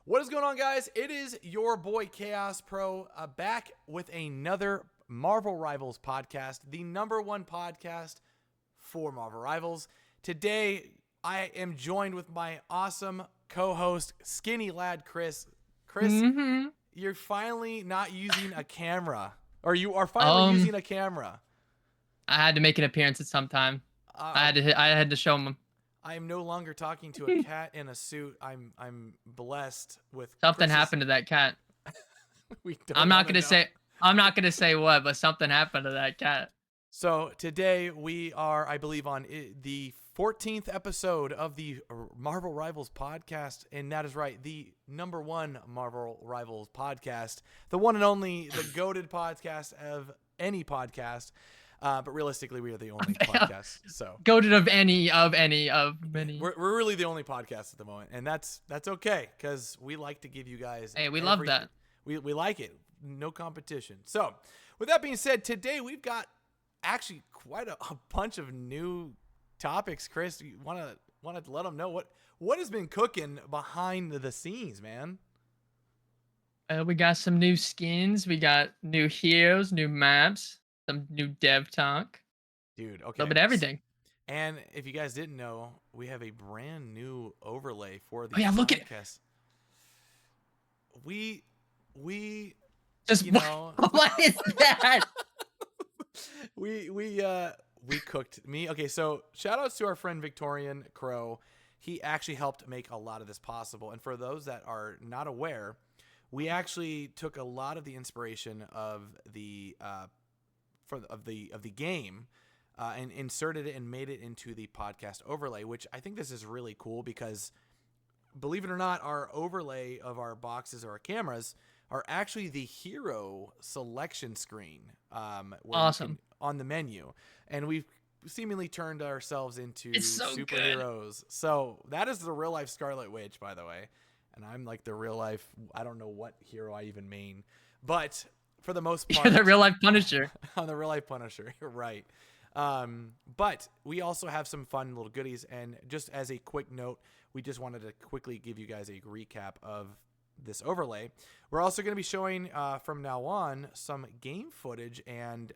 What is going on, guys? It is your boy Chaos Pro back with another Marvel Rivals podcast, the number one podcast for Marvel Rivals. Today, I am joined with my awesome co-host, Skinny Lad Chris. Chris, you're finally not using a camera, or you are finally using a camera. I had to make an appearance at some time. I had to show him. I am no longer talking to a cat in a suit. I'm blessed with Something Chris's... happened to that cat. I'm not gonna say what, but something happened to that cat. So today we are, I believe, on the 14th episode of the Marvel Rivals podcast, and that is right, the number one Marvel Rivals podcast, the one and only, the goated podcast of any podcast. But realistically, we are the only podcast. So goated of many. We're really the only podcast at the moment, and that's okay because we like to give you guys. Hey, we love that. We like it. No competition. So with that being said, today we've got actually quite a bunch of new topics. Chris, you want to let them know what has been cooking behind the scenes, man? We got some new skins. We got new heroes, new maps. Some new dev talk. Dude, okay. A little bit of everything. And if you guys didn't know, we have a brand new overlay for the podcast. Look at we just, you know, what is that? we cooked me. Okay, so shout outs to our friend Victorian Crow. He actually helped make a lot of this possible. And for those that are not aware, we actually took a lot of the inspiration of the of the game and inserted it and made it into the podcast overlay, which I think this is really cool because, believe it or not, our overlay of our boxes or our cameras are actually the hero selection screen. Awesome. On the menu, and we've seemingly turned ourselves into superheroes. Good. So that is the real life Scarlet Witch, by the way, and I'm like the real life, I don't know what hero I even mean, but for the most part, you're the real life Punisher. I'm the real life Punisher. You're right. But we also have some fun little goodies. And just as a quick note, we just wanted to quickly give you guys a recap of this overlay. We're also going to be showing from now on some game footage and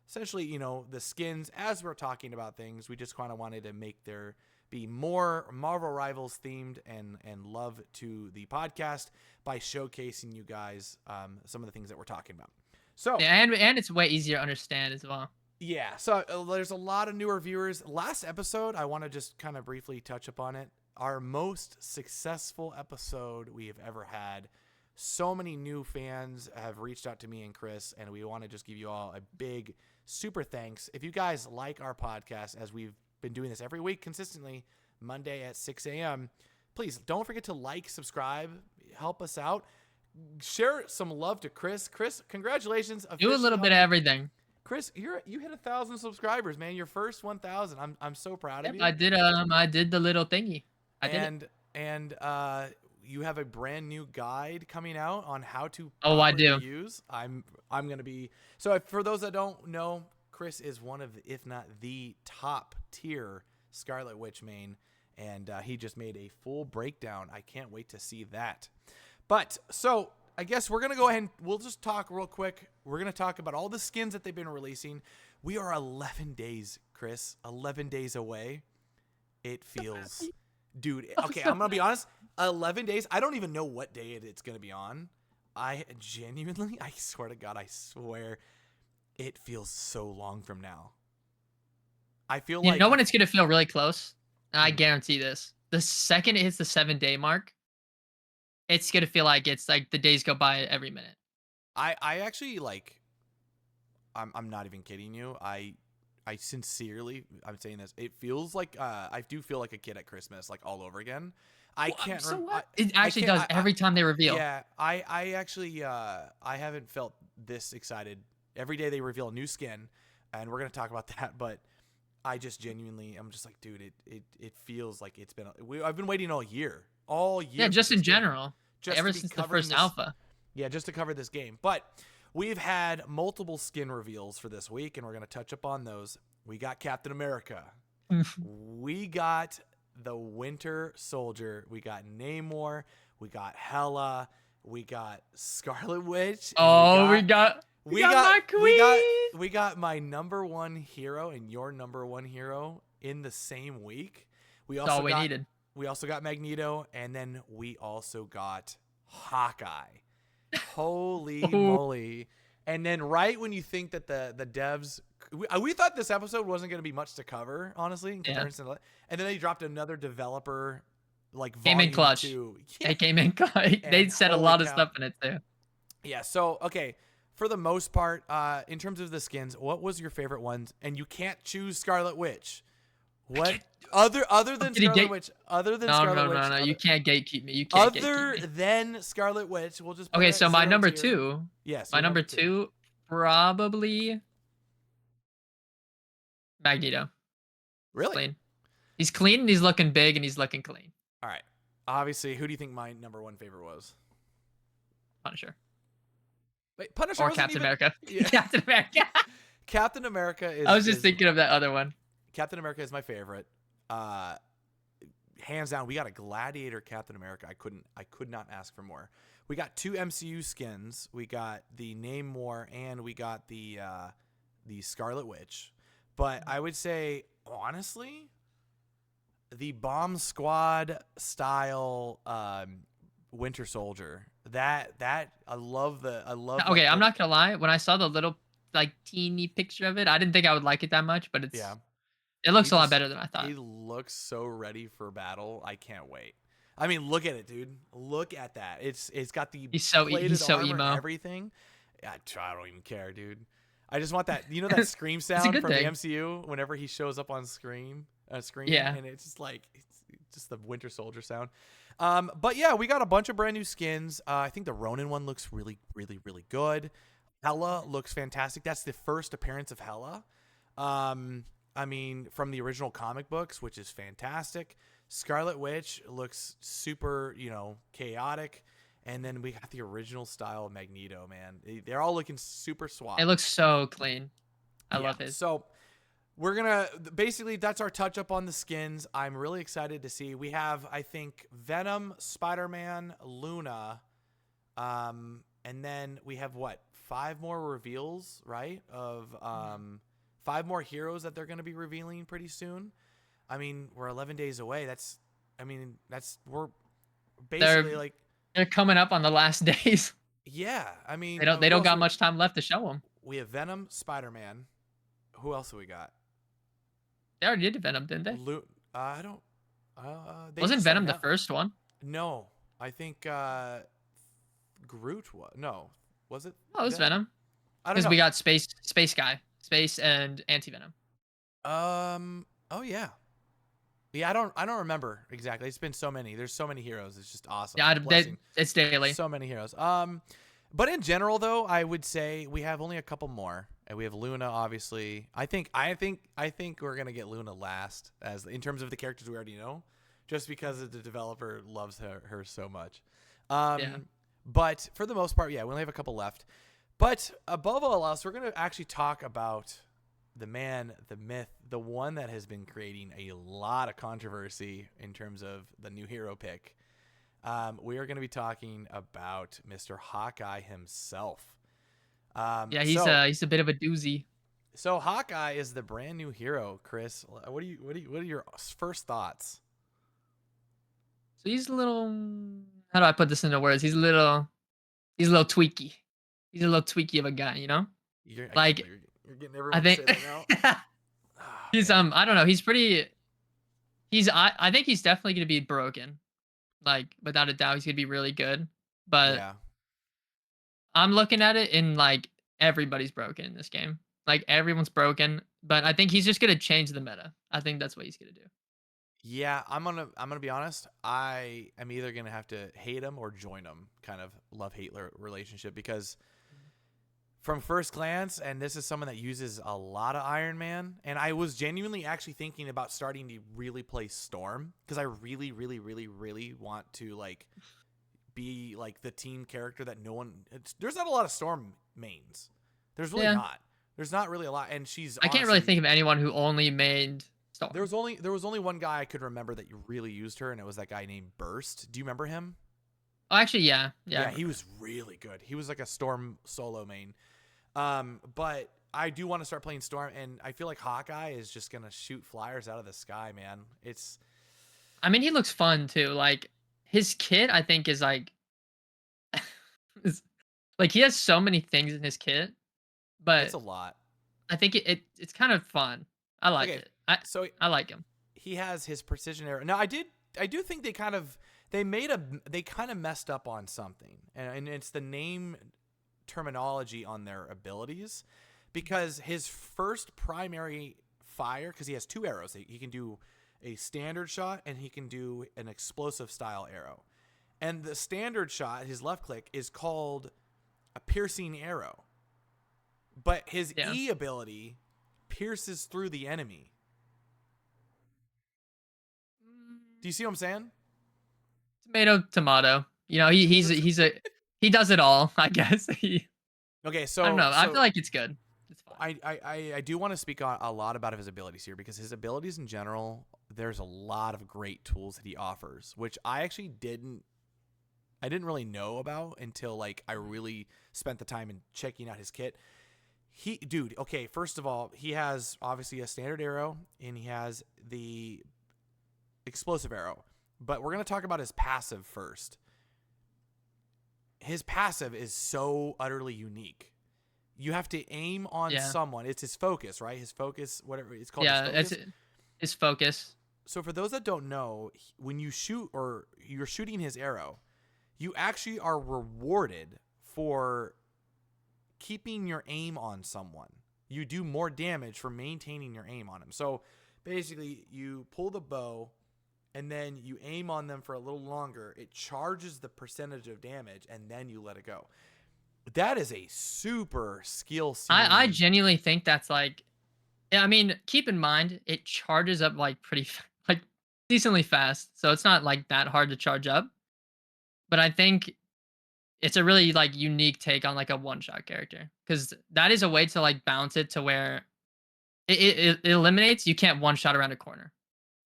essentially, you know, the skins. As we're talking about things, we just kind of wanted to make there be more Marvel Rivals themed and love to the podcast by showcasing you guys some of the things that we're talking about. So yeah, and it's way easier to understand as well. Yeah, so there's a lot of newer viewers. Last episode, I want to just kind of briefly touch upon it. Our most successful episode we have ever had. So many new fans have reached out to me and Chris, and we want to just give you all a big super thanks. If you guys like our podcast, as we've been doing this every week consistently, Monday at 6 a.m., please don't forget to like, subscribe, help us out. Share some love to Chris. Chris, congratulations. Do a little bit of everything. Chris, you hit 1,000 subscribers, man. Your first 1,000. I'm so proud of you. I did the little thingy. And you have a brand new guide coming out on how to use. I'm gonna be for those that don't know, Chris is one of, if not the top tier Scarlet Witch main, and he just made a full breakdown. I can't wait to see that. But so I guess we're going to go ahead and we'll just talk real quick. We're going to talk about all the skins that they've been releasing. We are 11 days, Chris, 11 days away. It feels, dude, okay, I'm going to be honest, 11 days. I don't even know what day it's going to be on. I swear to God, I swear it feels so long from now. I feel like, you know when it's going to feel really close? I guarantee this. The second it hits the 7-day mark, it's going to feel like it's like the days go by every minute. I actually I'm not even kidding you. I sincerely, I'm saying this. It feels like I do feel like a kid at Christmas, like all over again. It actually does every time they reveal. Yeah, I actually I haven't felt this excited. Every day they reveal a new skin, and we're gonna talk about that. But I just genuinely, I'm just like, dude, it feels like it's been. I've been waiting all year. Yeah, just in general. Ever since the first alpha. Yeah, just to cover this game. But we've had multiple skin reveals for this week, and we're going to touch up on those. We got Captain America. We got the Winter Soldier. We got Namor. We got Hela. We got Scarlet Witch. And Oh, we got my queen. We got my number one hero and your number one hero in the same week. That's all we needed. We also got Magneto, and then we also got Hawkeye. Holy moly. And then right when you think that the devs, we thought this episode wasn't going to be much to cover, honestly, in comparison to, and then they dropped another developer, like came in clutch. 2. Yeah. They came in clutch. They said a lot of stuff in it too. Yeah. So, okay. For the most part, in terms of the skins, what was your favorite ones? And you can't choose Scarlet Witch. What other than Scarlet Witch? Other than Scarlet Witch? No. You can't gatekeep me. You can't. Other than Scarlet Witch, we'll just. Okay, so my number 2. Yes. My number 2, probably Magneto. Really? Clean. He's clean and he's looking big and he's looking clean. All right. Obviously, who do you think my number 1 favorite was? Punisher. Wait, Punisher or Captain America. Yeah. Captain America. Captain America is. I was just thinking of that other one. Captain America is my favorite. Hands down, we got a Gladiator Captain America. I could not ask for more. We got 2 MCU skins. We got the Namor and we got the Scarlet Witch. But I would say, honestly, the Bomb Squad style Winter Soldier. That I love. Okay, I'm not gonna lie. When I saw the little like teeny picture of it, I didn't think I would like it that much. But it's it looks a lot better than I thought. He looks so ready for battle. I can't wait. I mean, look at it, dude. Look at that. It's got the he's so emo and everything. Yeah, I don't even care, dude. I just want that. You know that scream sound from the MCU whenever he shows up on screen. Yeah, and it's just like it's just the Winter Soldier sound. But yeah, we got a bunch of brand new skins. I think the Ronin one looks really, really, really good. Hela looks fantastic. That's the first appearance of Hela. I mean, from the original comic books, which is fantastic. Scarlet Witch looks super, chaotic. And then we got the original style of Magneto, man. They're all looking super swap. It looks so clean. I love it. So we're going to basically, that's our touch up on the skins. I'm really excited to see. We have, I think, Venom, Spider-Man, Luna. And then we have 5 more reveals, right? Of 5 more heroes that they're going to be revealing pretty soon. I mean, we're 11 days away. We're basically they're coming up on the last days. Yeah, I mean, they don't got much time left to show them. We have Venom, Spider-Man. Who else have we got? They already did Venom, didn't they? I don't. Wasn't Venom the first one? No, I think Groot was. No, was it? Oh, it was Venom. I don't know. Because we got Space Guy, Space and Anti-Venom. Oh yeah. Yeah, I don't remember exactly. It's been so many. There's so many heroes. It's just awesome. Yeah, it's daily. So many heroes. But in general, though, I would say we have only a couple more, and we have Luna, obviously. I think we're gonna get Luna last, as in terms of the characters we already know, just because the developer loves her so much. Yeah. But for the most part, yeah, we only have a couple left. But above all else, we're gonna actually talk about the man, the myth, the one that has been creating a lot of controversy in terms of the new hero pick. We are going to be talking about Mr. Hawkeye himself. Yeah, he's a bit of a doozy. So Hawkeye is the brand new hero, Chris. What are your first thoughts? So he's a little. How do I put this into words? He's a little tweaky. He's a little tweaky of a guy, you know. You're getting everyone I think to say that now. he's I don't know. He's pretty. I think he's definitely gonna be broken. Like without a doubt, he's gonna be really good. But yeah. I'm looking at it in like everybody's broken in this game. Like everyone's broken, but I think he's just gonna change the meta. I think that's what he's gonna do. Yeah, I'm gonna be honest. I am either gonna have to hate him or join him. Kind of love-hate relationship, because from first glance, and this is someone that uses a lot of Iron Man, and I was genuinely actually thinking about starting to really play Storm, because I really, really, really, really want to be like the team character that no one. There's not a lot of Storm mains. There's really not. There's not really a lot, and she's. I can't really think of anyone who only made Storm. There was only one guy I could remember that really used her, and it was that guy named Burst. Do you remember him? Oh, actually, yeah, I Yeah, he remember. was really good. He was like a Storm solo main. But I do want to start playing Storm, and I feel like Hawkeye is just gonna shoot flyers out of the sky, man. It's I mean, he looks fun too. Like his kit, I think, is like, is, like he has so many things in his kit, it's but a lot. I think it's kind of fun. I like Okay, it. I so I like him. he has his precision arrow. Now I do think they kind of messed up on something, and it's the name terminology on their abilities, because his first primary fire, because he has two arrows, he can do a standard shot and he can do an explosive style arrow. And the standard shot, his left click, is called a piercing arrow, but his Yeah. E ability pierces through the enemy. Do you see what I'm saying? Tomato, tomato. You know, he does it all. I guess. Okay, I don't so know. I feel so like it's good. It's fine. I do want to speak a lot about his abilities here, because his abilities in general, there's a lot of great tools that he offers, which I didn't really know about until like I really spent the time in checking out his kit. Dude, okay, first of all, he has obviously a standard arrow and he has the explosive arrow. But we're going to talk about his passive first. His passive is so utterly unique. You have to aim on Yeah. someone. It's his focus, right? His focus, whatever it's called, his Yeah. focus. His focus. So for those that don't know, when you shoot or you're shooting his arrow, you actually are rewarded for keeping your aim on someone. You do more damage for maintaining your aim on him. So basically, you pull the bow and then you aim on them for a little longer. It charges the percentage of damage, and then you let it go. That is a super skill I ceiling. genuinely think that's like. Yeah, I mean, keep in mind it charges up like like decently fast, so it's not like that hard to charge up. But I think it's a really like unique take on like a one shot character, because that is a way to like bounce it to where it eliminates. You can't one shot around a corner.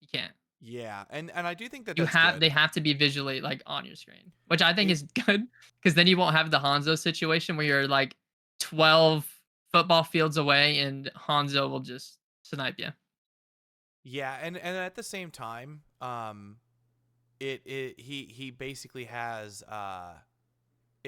You can't. Yeah, and I do think that You that's have good. they have to be visually like on your screen, which I think It is good, because then you won't have the Hanzo situation where you're like 12 football fields away and Hanzo will just snipe you. Yeah, and at the same time, he basically has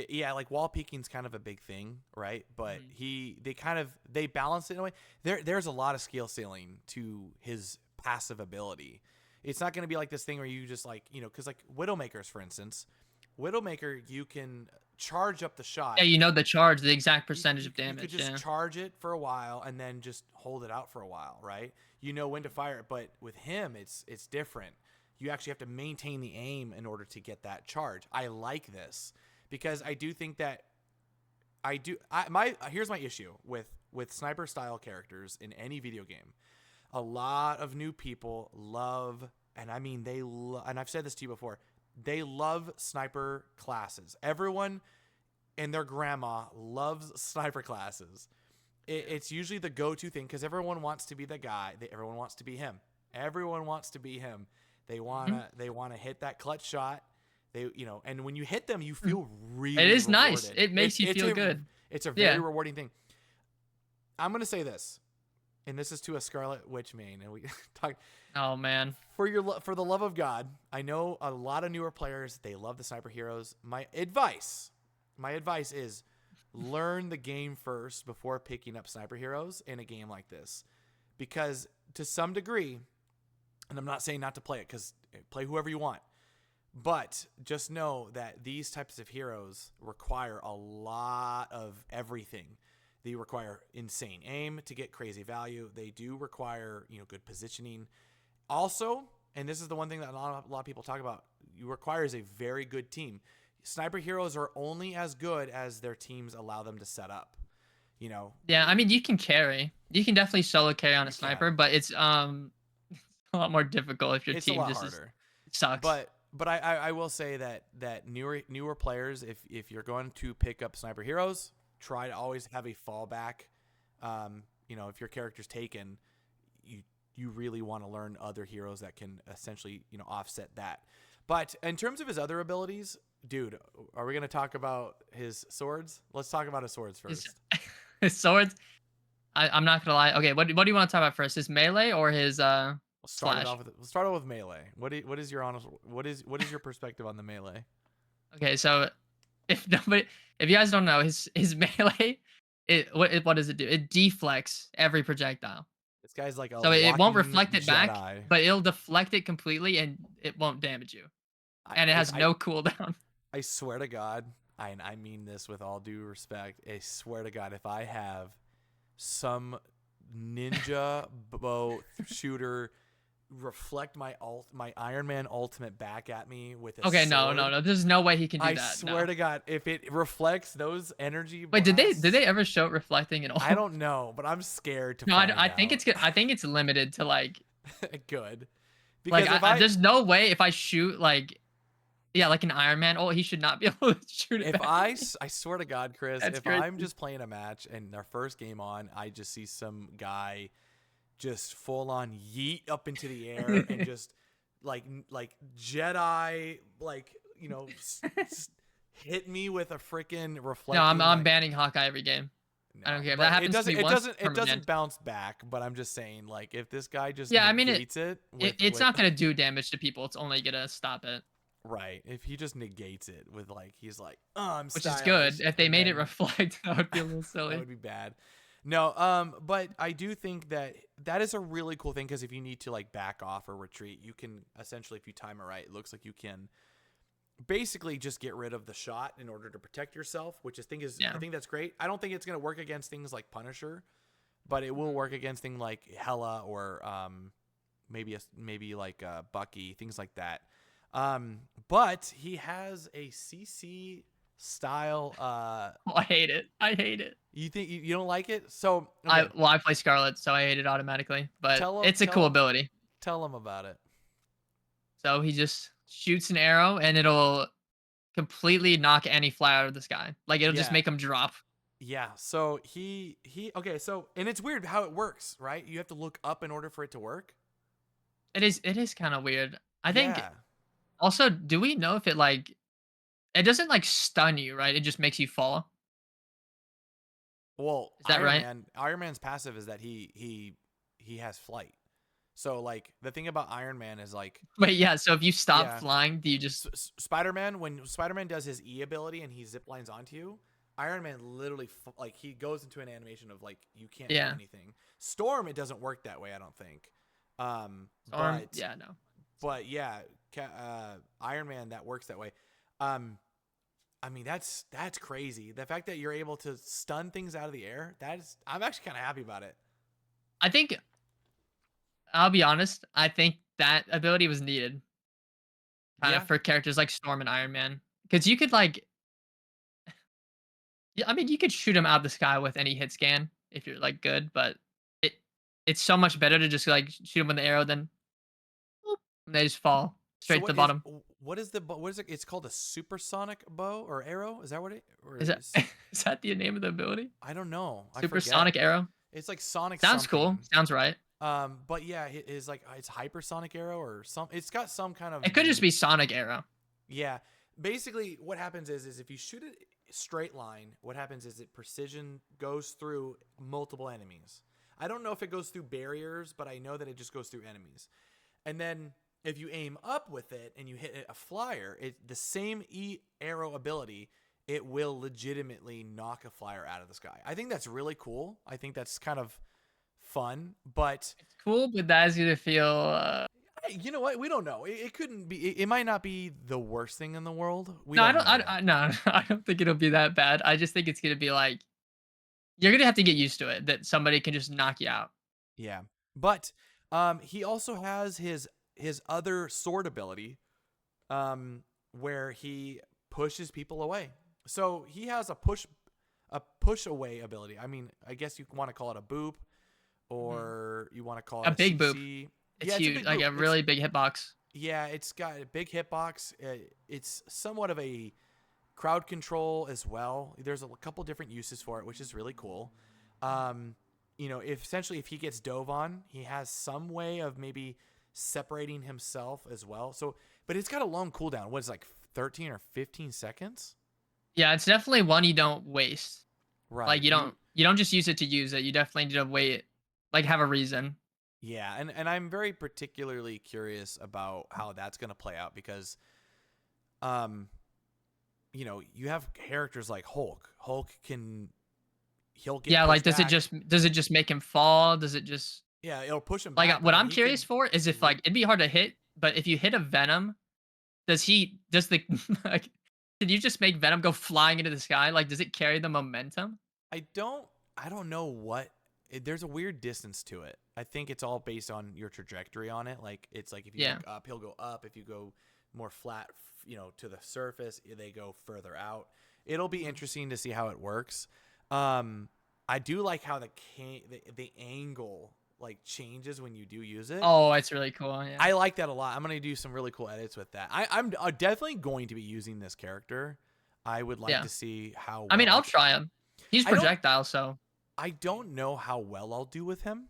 yeah, like wall peeking's kind of a big thing, right? But Mhm. they balance it in a way. There's a lot of skill ceiling to his passive ability. It's not going to be like this thing where you just like, because like Widowmakers, for instance, Widowmaker, you can charge up the shot. Yeah, you know the charge, the exact You, percentage you, of you could damage. just Yeah. charge it for a while and then just hold it out for a while, right? You know when to fire it, but with him, it's different. You actually have to maintain the aim in order to get that charge. I like this because I do think that here's my issue with sniper style characters in any video game. A lot of new people love, and I mean and I've said this to you before, they love sniper classes. Everyone and their grandma loves sniper classes. It's usually the go-to thing because everyone wants to be the guy. Everyone wants to be him. Everyone wants to be him. They Mhm. wanna hit that clutch shot. And when you hit them, you feel It really is nice. rewarded. It makes you feel good. It's a very Yeah. rewarding thing. I'm gonna say this, and this is to a Scarlet Witch main, and we talk Oh man. for the love of God. I know a lot of newer players, they love the sniper heroes. My advice is learn the game first before picking up sniper heroes in a game like this, because to some degree, and I'm not saying not to play it, because play whoever you want, but just know that these types of heroes require a lot of everything. They require insane aim to get crazy value. They do require, good positioning. Also, and this is the one thing that a lot of people talk about, it requires a very good team. Sniper heroes are only as good as their teams allow them to set up. You know, Yeah, I mean you can carry. You can definitely solo carry on a you can. sniper, but it's a lot more difficult if your It's a team lot just harder. sucks. But I will say that newer players, if you're going to pick up sniper heroes, try to always have a fallback. If your character's taken, you you really want to learn other heroes that can essentially, offset that. But in terms of his other abilities, dude, are we going to talk about his swords? Let's talk about his swords His, first. his swords. I'm not gonna lie. Okay, what do you want to talk about first? His melee or his slash? We'll start off with melee. What is your honest what is your perspective on the melee? Okay, so if you guys don't know, his melee, what does it do? It deflects every projectile. This guy's like a So it won't walking reflect it back, Jedi. but it'll deflect it completely and it won't damage you. And it I, has I, no cooldown. I swear to God, I mean this with all due respect. I swear to God, if I have some ninja bow shooter reflect my Iron Man ultimate back at me with a Okay, sword, no. There's no way he can do I that. swear to God, if it reflects those energy Wait, blasts, did they ever show it reflecting at all? I don't know, but I'm scared to No, find I think out. I think it's limited to like Good. Because if there's no way if I shoot like yeah, like an Iron Man, oh, he should not be able to shoot it if back. I swear to God, Chris, That's if crazy. I'm just playing a match and our first game on, I just see some guy just full on yeet up into the air and just like Jedi, like, hit me with a freaking No, reflecting. I'm banning Hawkeye every game. I don't care. If that happens to me once, it doesn't bounce back, but I'm just saying, like, if this guy just yeah, I mean negates it it's not gonna do damage to people. It's only gonna stop it. right. If he just negates it with like he's like, oh, I'm Which is stylish, good. If they made it then reflect, that would be a little that silly. would be bad. No, but I do think that is a really cool thing because if you need to like back off or retreat, you can essentially, if you time it right, it looks like you can basically just get rid of the shot in order to protect yourself, which I think that's great. I don't think it's going to work against things like Punisher, but it will work against things like Hela or maybe like Bucky, things like that. But he has a CC style. Oh, I hate it. I hate it. You think you don't like it? So okay. I play Scarlet, so I hate it automatically. But it's a cool ability. Tell him about it. So he just shoots an arrow, and it'll completely knock any fly out of the sky. Like it'll just make him drop. Yeah. So he okay. So and it's weird how it works, right? You have to look up in order for it to work. It is kind of weird. I think. Also, do we know if it doesn't like stun you, right? It just makes you fall. Well, is that right? Iron Man's passive is that he has flight. So like the thing about Iron Man is like wait, yeah. So if you stop flying, do you just Spider-Man when Spider-Man does his E ability and he zip lines onto you, Iron Man literally like he goes into an animation of like you can't do anything. Storm, it doesn't work that way, I don't think. Storm, but yeah, no. But yeah, Iron Man that works that way. I mean that's crazy. The fact that you're able to stun things out of the air, I'm actually kind of happy about it. I think I'll be honest, I think that ability was needed. Kind of for characters like Storm and Iron Man. Because you could yeah, I mean you could shoot him out of the sky with any hit scan if you're like good, but it's so much better to just like shoot him with the arrow than and they just fall straight to the bottom. What is it? It's called a supersonic bow or arrow. Is that what it? Or is that the name of the ability? I don't know. Supersonic arrow. It's like sonic. Sounds cool. Sounds right. But yeah, it's like it's hypersonic arrow or some. It's got some kind of. It could just be sonic arrow. Yeah, basically, what happens is if you shoot it straight line, what happens is precision goes through multiple enemies. I don't know if it goes through barriers, but I know that it just goes through enemies. And then if you aim up with it and you hit a flyer, the same arrow ability, it will legitimately knock a flyer out of the sky. I think that's really cool. I think that's kind of fun, but it's cool, but that's gonna feel. You know what? We don't know. It couldn't be. It might not be the worst thing in the world. No, I don't think it'll be that bad. I just think it's gonna be like you're gonna have to get used to it. That somebody can just knock you out. Yeah, but he also has his other sword ability, where he pushes people away. So he has a push away ability. I mean, I guess you want to call it a boop, or you want to call it a big boop. It's huge, like a really big hitbox. Yeah, it's got a big hitbox. It's somewhat of a crowd control as well. There's a couple different uses for it, which is really cool. if essentially if he gets dove on, he has some way of maybe separating himself as well. So, but it's got a long cooldown. What is it, like 13 or 15 seconds? Yeah, it's definitely one you don't waste. Like Right. you don't just use it to use it. You definitely need to wait, like have a reason. Yeah, and I'm very particularly curious about how that's going to play out because um you have characters like Hulk. He'll get Yeah, like pushed back. does it just make him fall? Does it just Yeah, it'll push him like back, but what then I'm he curious can for is if rip. like it'd be hard to hit, but if you hit a Venom, does the like did you just make Venom go flying into the sky? Like does it carry the momentum? I don't I don't know there's a weird distance to it. I think it's all based on your trajectory on it. Like it's like if you Yeah. look up, he'll go up. If you go more flat, to the surface, they go further out. It'll be Mhm. interesting to see how it works. Um, I do like how the angle like changes when you do use it. Oh, it's really cool. Yeah. I like that a lot. I'm gonna do some really cool edits with that. I'm definitely going to be using this character. I would like Yeah. to see how I mean, well I I'll can. try him. He's I don't projectile, so I don't know how well I'll do with him.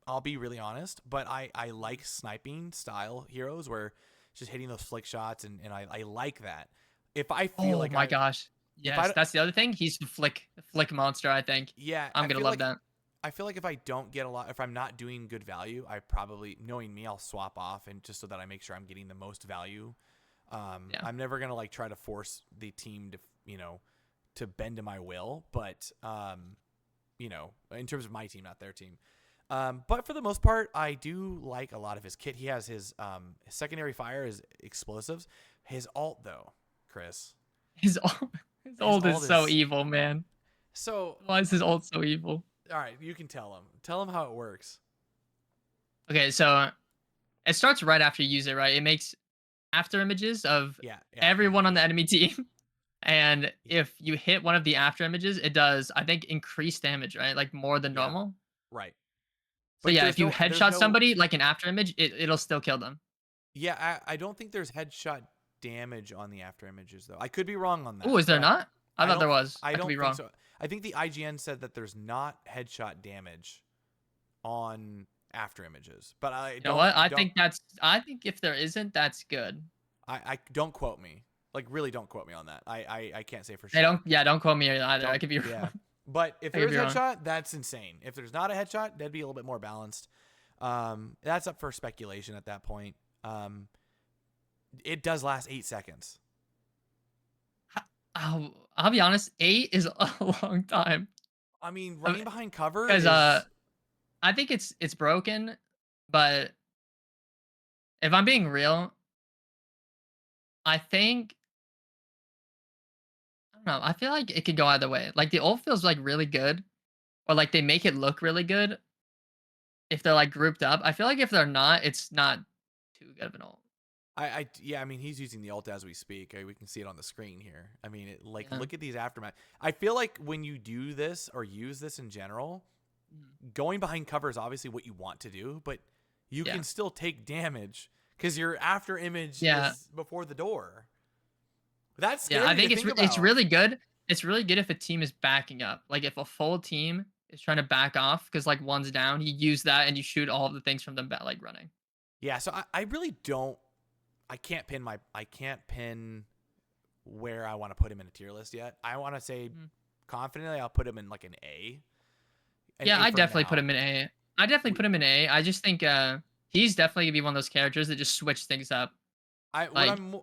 I'll be really honest, but I like sniping style heroes where just hitting those flick shots and I like that. If I feel oh like my gosh. if Yes, I that's the other thing. He's the flick monster, I think. yeah, I'm gonna love that. I feel like if I don't get a lot, if I'm not doing good value, I probably, knowing me, I'll swap off and just so that I make sure I'm getting the most value. Yeah. I'm never gonna like try to force the team to to bend to my will, but in terms of my team, not their team. But for the most part, I do like a lot of his kit. He has his secondary fire is explosives. His alt though, Chris, His ult, his his ult is alt so is evil, man. so. Why is his ult so evil? All right, you can tell him. Tell him how it works. Okay, so it starts right after you use it, right? It makes after images of Yeah, after everyone on the images. enemy team. And Yeah, if you hit one of the after images, it does, I think, increased damage, right? Like more than yeah, normal. right. So But yeah, there's if you no, there's headshot no. somebody like an after image, it'll still kill them. Yeah, I don't think there's headshot damage on the after images though. I could be wrong on Oh, that, is but there not? I thought there was. I I could be don't think wrong. so. I think the IGN said that there's not headshot damage on after images, but I You know what? don't I think if there isn't, that's good. I don't quote me. Like really don't quote me on that. I can't say for Hey, sure. don't quote me either. I Don't could be yeah. wrong. But if I there could is be wrong. headshot, that's insane. If there's not a headshot, that'd be a little bit more balanced. That's up for speculation at that point. It does last 8 seconds. I'll be honest, 8 is a long time. I mean, running behind cover Because is I think it's broken, but if I'm being real, I think I don't know. I feel like it could go either way. Like the ult feels like really good, or like they make it look really good if they're like grouped up. I feel like if they're not, it's not too good of an ult. yeah. I mean, he's using the ult as we speak. We can see it on the screen here. I mean, Yeah. look at these aftermath. I feel like when you do this or use this in general, Mhm. going behind cover is obviously what you want to do, but you Yeah. can still take damage because your after image Yeah. is before the door. That's Yeah. I scary to think think it's about. really good. It's really good if a team is backing up. Like if a full team is trying to back off because like one's down, you use that and you shoot all of the things from them like running. Yeah, so I really don't. I can't pin where I want to put him in a tier list yet. I want to say Mhm. confidently I'll put him in like an Yeah, A I for definitely put now. him in A. I definitely put him in A. I just think he's definitely gonna be one of those characters that just switch things up. I what Like I'm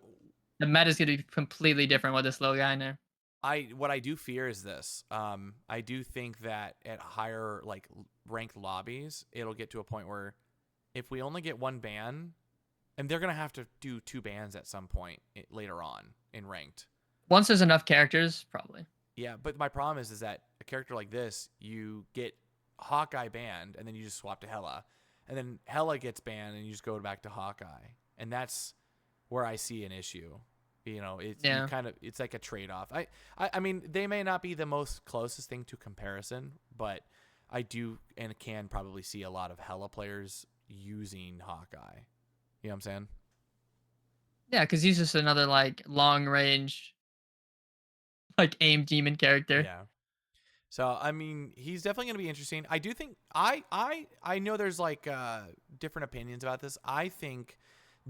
the meta's gonna be completely different with this little guy in there. I what I do fear is this. I do think that at higher like ranked lobbies, it'll get to a point where if we only get one ban, and they're gonna have to do two bans at some point later on in ranked. Once there's enough characters, probably. Yeah, but my problem is that a character like this, you get Hawkeye banned, and then you just swap to Hela, and then Hela gets banned, and you just go back to Hawkeye, and that's where I see an issue. Yeah. It's like a trade off. I mean, they may not be the most closest thing to comparison, but I do and can probably see a lot of Hela players using Hawkeye. You know what I'm saying? Yeah, because he's just another like long range, like aim demon character. Yeah. So I mean, he's definitely going to be interesting. I do think I know there's like different opinions about this. I think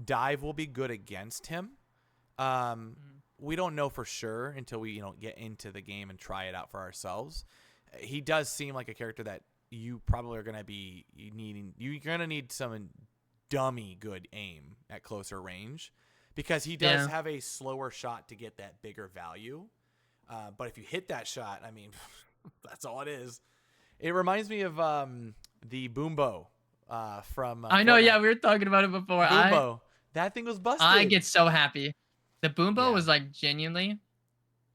dive will be good against him. We don't know for sure until we get into the game and try it out for ourselves. He does seem like a character that you probably are going to be needing. You're going to need some dummy good aim at closer range because he does have a slower shot to get that bigger value. But if you hit that shot, I mean, that's all it is. It reminds me of the Boombo from I know. Fortnite. Yeah, we were talking about it before. Boombo. That thing was busted. I get so happy. The Boombo was like genuinely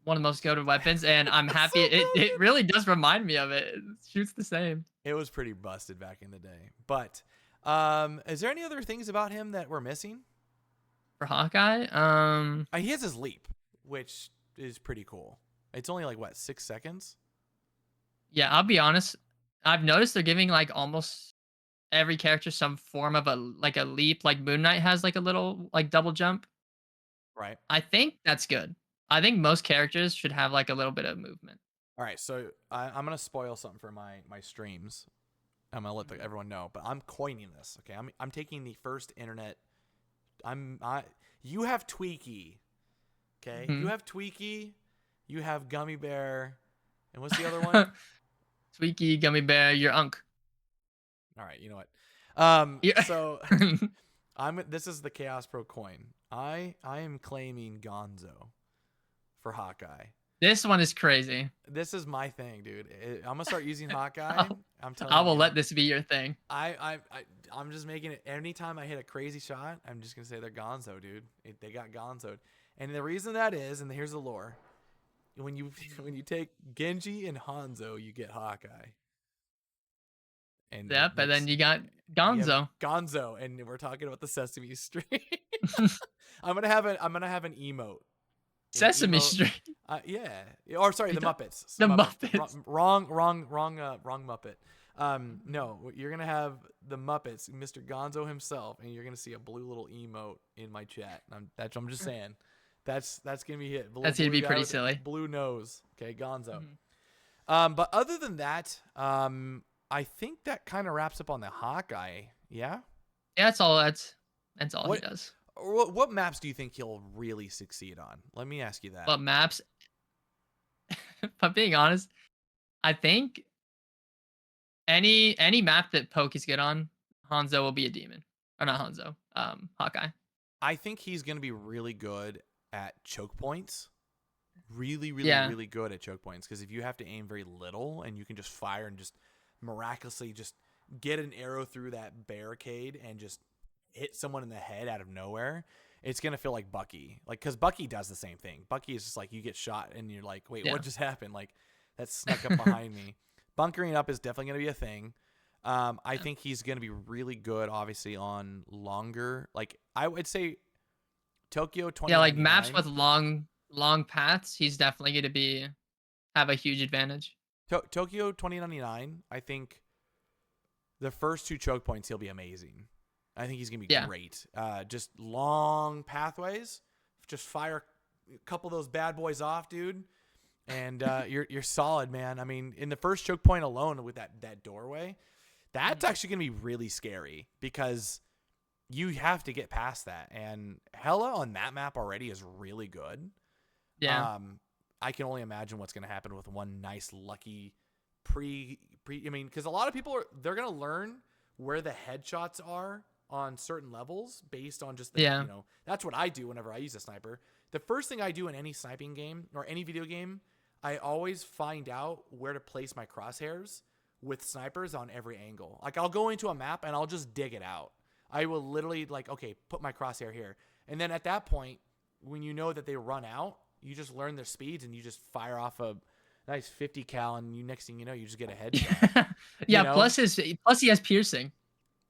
one of the most goated weapons, and I'm happy. It really does remind me of it. It shoots the same. It was pretty busted back in the day. But is there any other things about him that we're missing? For Hawkeye? He has his leap, which is pretty cool. It's only like, what, 6 seconds? Yeah, I'll be honest. I've noticed they're giving like almost every character some form of a leap. Like Moon Knight has like a little like double jump. Right. I think that's good. I think most characters should have like a little bit of movement. All right, so I'm gonna spoil something for my streams. I'm gonna let everyone know, but I'm coining this. Okay, I'm taking the first internet. You have Tweaky. Okay, you have Tweaky. You have Gummy Bear, and what's the other one? Tweaky, Gummy Bear, your Unk. All right, you know what? So this is the Chaos Pro coin. I am claiming Gonzo for Hawkeye. This one is crazy. This is my thing, dude. I'm gonna start using Hawkeye. I'm telling you. I will let this be your thing. I'm just making it. Anytime I hit a crazy shot, I'm just gonna say they're Gonzo, dude. They got Gonzo'd. And the reason that is, and here's the lore: when you take Genji and Hanzo, you get Hawkeye. And and then you got Gonzo. Gonzo, and we're talking about the Sesame Street. I'm gonna have an emote. Sesame Street. Yeah. Or sorry, the Muppets. The Muppets. Wrong Muppet. No, you're gonna have the Muppets, Mr. Gonzo himself, and you're gonna see a blue little emote in my chat. I'm just saying, that's gonna be hit. That's gonna be pretty silly. Blue nose. Okay, Gonzo. But other than that, I think that kind of wraps up on the Hawkeye. Yeah. Yeah, that's all. That's all he does. What maps do you think he'll really succeed on? Let me ask you that. What maps? If I'm being honest, I think any map that Poke is good on, Hanzo will be a demon. Or not Hanzo, Hawkeye. I think he's going to be really good at choke points. Really good at choke points. Because if you have to aim very little and you can just fire and just miraculously just get an arrow through that barricade and just hit someone in the head out of nowhere, it's gonna feel like Bucky, like, because Bucky does the same thing. Bucky is just like, you get shot and you're like, wait, what just happened? Like, that snuck up behind me. Bunkering up is definitely gonna be a thing. I think he's gonna be really good, obviously, on longer, like, I would say Tokyo 20. Yeah, like maps with long paths, he's definitely gonna have a huge advantage. Tokyo 2099, I think the first 2 choke points he'll be amazing. I think he's going to be great. Just long pathways. Just fire a couple of those bad boys off, dude. And you're solid, man. I mean, in the first choke point alone with that doorway, that's actually going to be really scary because you have to get past that. And Hela on that map already is really good. Yeah. I can only imagine what's going to happen with one nice lucky I mean, because a lot of people they're going to learn where the headshots are on certain levels based on just the, that's what I do whenever I use a sniper. The first thing I do in any sniping game or any video game, I always find out where to place my crosshairs with snipers on every angle. Like, I'll go into a map and I'll just dig it out. I will literally, like, okay, put my crosshair here. And then at that point, when you know that they run out, you just learn their speeds and you just fire off a nice 50 cal, and next thing you know, you just get a headshot. Yeah, plus he has piercing.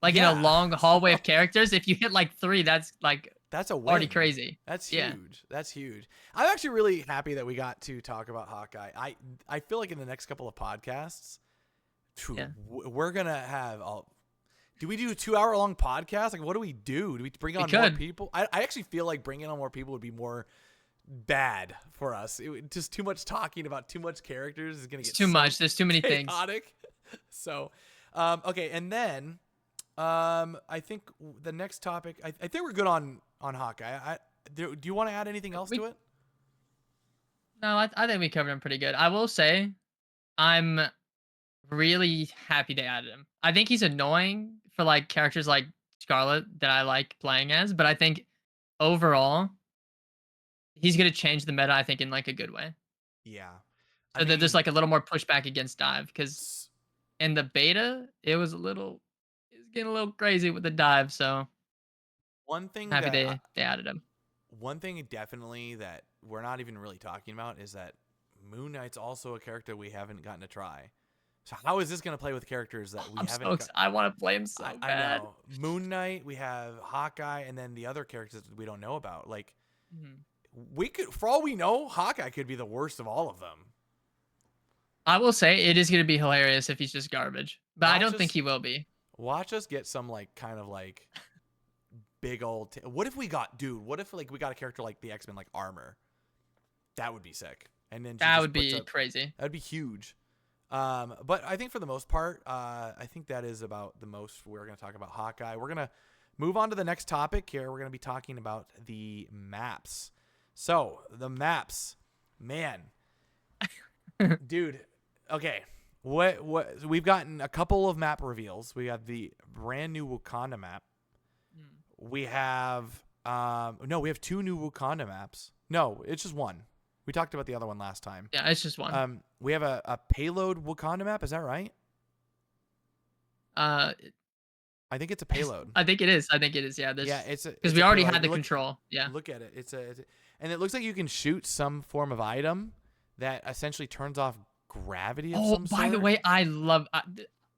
Like, in a long hallway of characters, if you hit like 3, that's a win. Already crazy. That's huge. That's huge. I'm actually really happy that we got to talk about Hawkeye. I feel like in the next couple of podcasts, we're gonna have do we do a 2-hour-long podcast? Like, what do we do? Do we bring on more people? I actually feel like bringing on more people would be more bad for us. Just too much talking about too much characters is gonna It's get too so much. There's too many things. chaotic. So, okay, and then I think the next topic. I think we're good on Hawkeye. Do you want to add anything else to it? No, I think we covered him pretty good. I will say, I'm really happy they added him. I think he's annoying for like characters like Scarlet that I like playing as, but I think overall he's gonna change the meta. I think in like a good way. Yeah, I So that there's mean, like a little more pushback against dive because in the beta it was getting a little crazy with the dive. So one I'm thing happy that they added him. one thing definitely that we're not even really talking about is that Moon Knight's also a character we haven't gotten to try. So how is this going to play with characters that we haven't? I want to play him so I bad. know Moon Knight. We have Hawkeye, and then the other characters that we don't know about. Like we could, for all we know, Hawkeye could be the worst of all of them. I will say it is going to be hilarious if he's just garbage, but I don't think he will be. Watch us get some like kind of like big old. What if we got, dude? What if like we got a character like the X-Men, like Armor? That would be sick. And then that would be crazy. That'd be huge. But I think for the most part, I think that is about the most we're going to talk about Hawkeye. We're going to move on to the next topic here. We're going to be talking about the maps. So the maps, man, dude. Okay. What we've gotten a couple of map reveals. We have the brand new Wakanda map. We have we have 2 new Wakanda maps. No, it's just one. We talked about the other one last time. Yeah, it's just one. We have a payload Wakanda map. Is that right? I think it's a payload. I think it is. Yeah. Yeah, it's because we already had the control. Yeah. Look at it. And it looks like you can shoot some form of item that essentially turns off gravity of some sort. By the way, I love.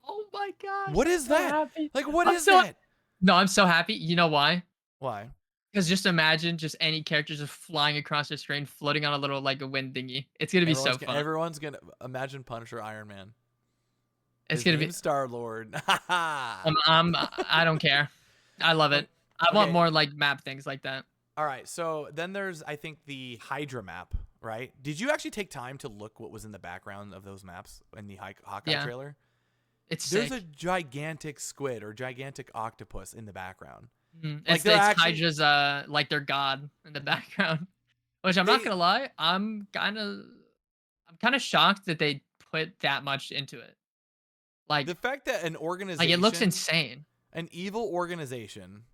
Oh my gosh! What is that? Happy. Like, what is that? No, I'm so happy. You know why? Why? Because just imagine just any characters just flying across the screen, floating on a little like a wind dinghy. It's gonna be so fun. Everyone's gonna imagine Punisher, Iron Man. It's gonna be Star-Lord. I don't care. I love it. I want more like map things like that. All right, so then there's I think the Hydra map, right? Did you actually take time to look what was in the background of those maps in the Hawkeye trailer? There's a gigantic squid or gigantic octopus in the background. Like it's Hydra's like their god in the background. Which I'm not gonna lie, I'm kind of shocked that they put that much into it. Like the fact that an organization, like it looks insane. An evil organization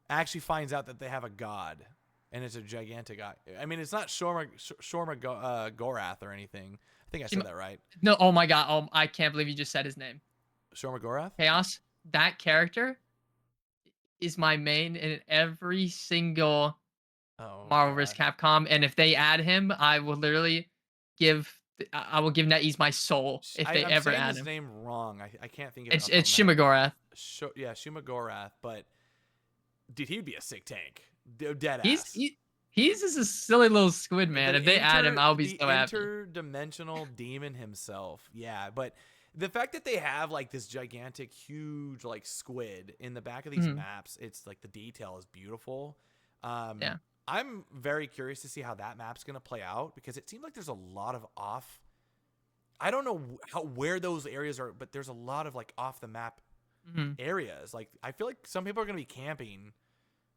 actually finds out that they have a god, and it's a gigantic. I mean, it's not Shorma Gorath or anything. I think I said that right. No, oh my god, I can't believe you just said his name. Shorma Gorath. Chaos. That character is my main in every single Marvel vs. Capcom, and if they add him, I will literally give NetEase my soul if they ever add him. I'm saying his name wrong. I can't think of it. It's Shuma Gorath. Yeah, Shuma Gorath, but dude, he'd be a sick tank. Dead ass. He's just a silly little squid, man. If they add him, I'll be so happy. Interdimensional demon himself. Yeah, but the fact that they have like this gigantic, huge like squid in the back of these maps, it's like the detail is beautiful. Yeah. I'm very curious to see how that map's gonna play out because it seems like there's a lot of off. I don't know where those areas are, but there's a lot of like off the map areas. Like I feel like some people are gonna be camping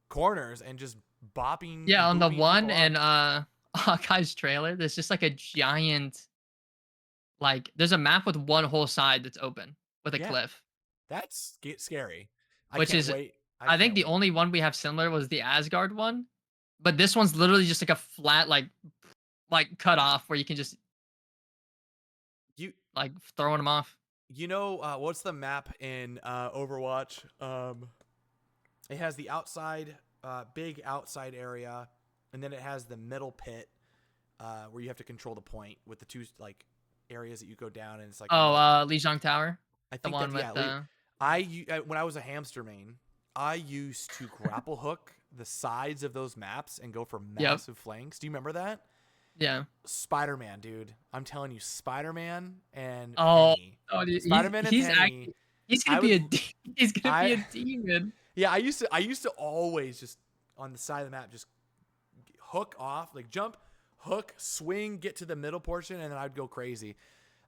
corners and just bopping. Yeah, on the one in Hawkeye's trailer, there's just like a giant. Like there's a map with one whole side that's open with a cliff. That's scary. I think the only one we have similar was the Asgard one. But this one's literally just like a flat, like cut off where you can just like throwing them off. You know, what's the map in Overwatch? It has the outside, big outside area, and then it has the middle pit where you have to control the point with the 2 like areas that you go down, and it's like Lijiang Tower. I think when I was a hamster main, I used to grapple hook the sides of those maps and go for massive flanks. Do you remember that? Yeah. Spider-Man, dude. I'm telling you, Spider-Man and Penny. Spider-Man and Penny. He's gonna be a demon. Yeah, I used to always just on the side of the map just hook off, like jump, hook, swing, get to the middle portion, and then I'd go crazy.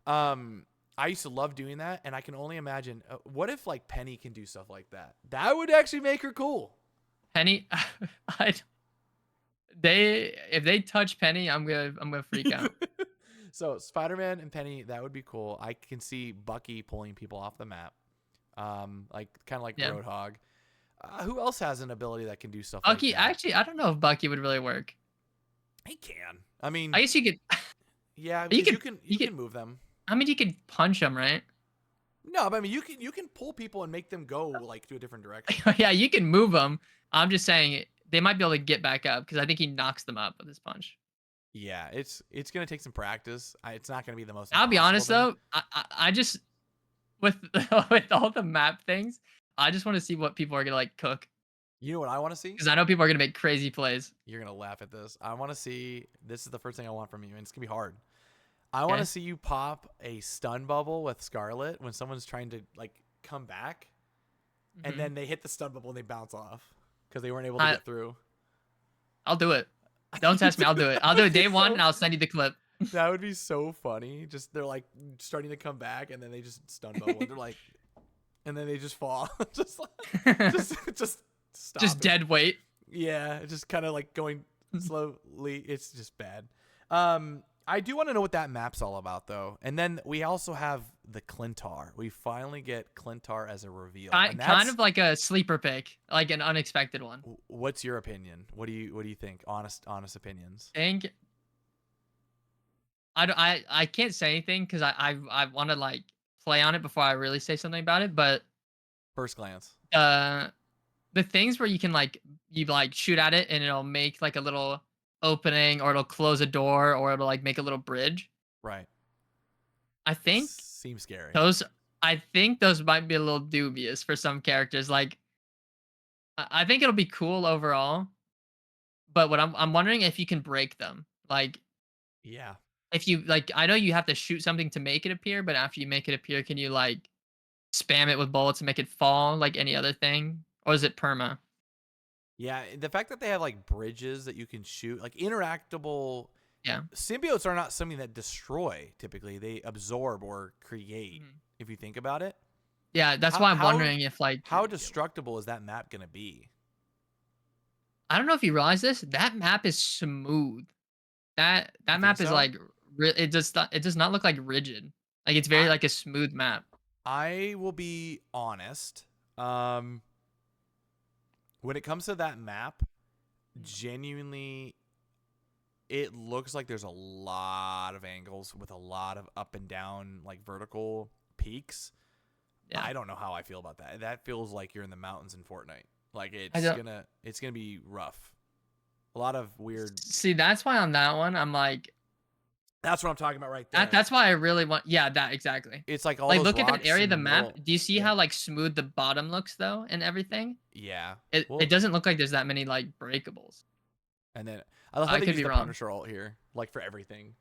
I used to love doing that, and I can only imagine what if like Penny can do stuff like that. That would actually make her cool. Penny, if they touch Penny, I'm gonna freak out. So Spider-Man and Penny, that would be cool. I can see Bucky pulling people off the map, like kind of like Roadhog. Who else has an ability that can do stuff Bucky, like that? actually, I don't know if Bucky would really work. He can. I mean, I guess you could. yeah, because you can move them. I mean, you could punch them, right? No, but I mean, you can pull people and make them go like to a different direction. Yeah, you can move them. I'm just saying they might be able to get back up because I think he knocks them up with his punch. Yeah, it's gonna take some practice. It's not gonna be the most. I'll be honest thing. though, I just with with all the map things, I just want to see what people are gonna like cook. You know what I want to see? Because I know people are gonna make crazy plays. You're gonna laugh at this. I want to see. This is the first thing I want from you, and it's gonna be hard. I want to see you pop a stun bubble with Scarlet when someone's trying to like come back, and then they hit the stun bubble and they bounce off because they weren't able to get through. I'll do it. Don't test me. I'll do it. I'll do it day one, and I'll send you the clip. That would be so funny. Just they're like starting to come back, and then they just stun bubble. And they're like, and then they just fall. just stop. Just it. Dead weight. Yeah, just kind of like going slowly. It's just bad. I do want to know what that map's all about, though. And then we also have the Clintar. We finally get Clintar as a reveal. Kind of like a sleeper pick, like an unexpected one. What's your opinion? What do you think? Honest opinions. I can't say anything because I want to like play on it before I really say something about it. But first glance, the things where you can like shoot at it and it'll make like a little opening, or it'll close a door, or it'll like make a little bridge. Right. I think seems scary. I think those might be a little dubious for some characters. Like, I think it'll be cool overall, but what I'm wondering if you can break them. Like, yeah. If you like, I know you have to shoot something to make it appear, but after you make it appear, can you like spam it with bullets and make it fall like any other thing, or is it perma? Yeah, the fact that they have like bridges that you can shoot, like interactable. Yeah. Symbiotes are not something that destroy. Typically, they absorb or create. If you think about it. Yeah, that's why I'm wondering if like how destructible is that map gonna be? I don't know if you realize this. That map is smooth. That map is like it does not look like rigid. Like it's very like a smooth map. I will be honest. When it comes to that map, genuinely, it looks like there's a lot of angles with a lot of up and down, like vertical peaks. Yeah. I don't know how I feel about that. That feels like you're in the mountains in Fortnite. Like it's gonna be rough. A lot of weird. See, that's why on that one I'm like. That's what I'm talking about right there. That's why I really want. Yeah, that exactly. It's like all like those look at that area of the map. middle. Do you see how like smooth the bottom looks though, and everything? Yeah. It doesn't look like there's that many like breakables. And then I love how they use the Punisher ult here, like for everything.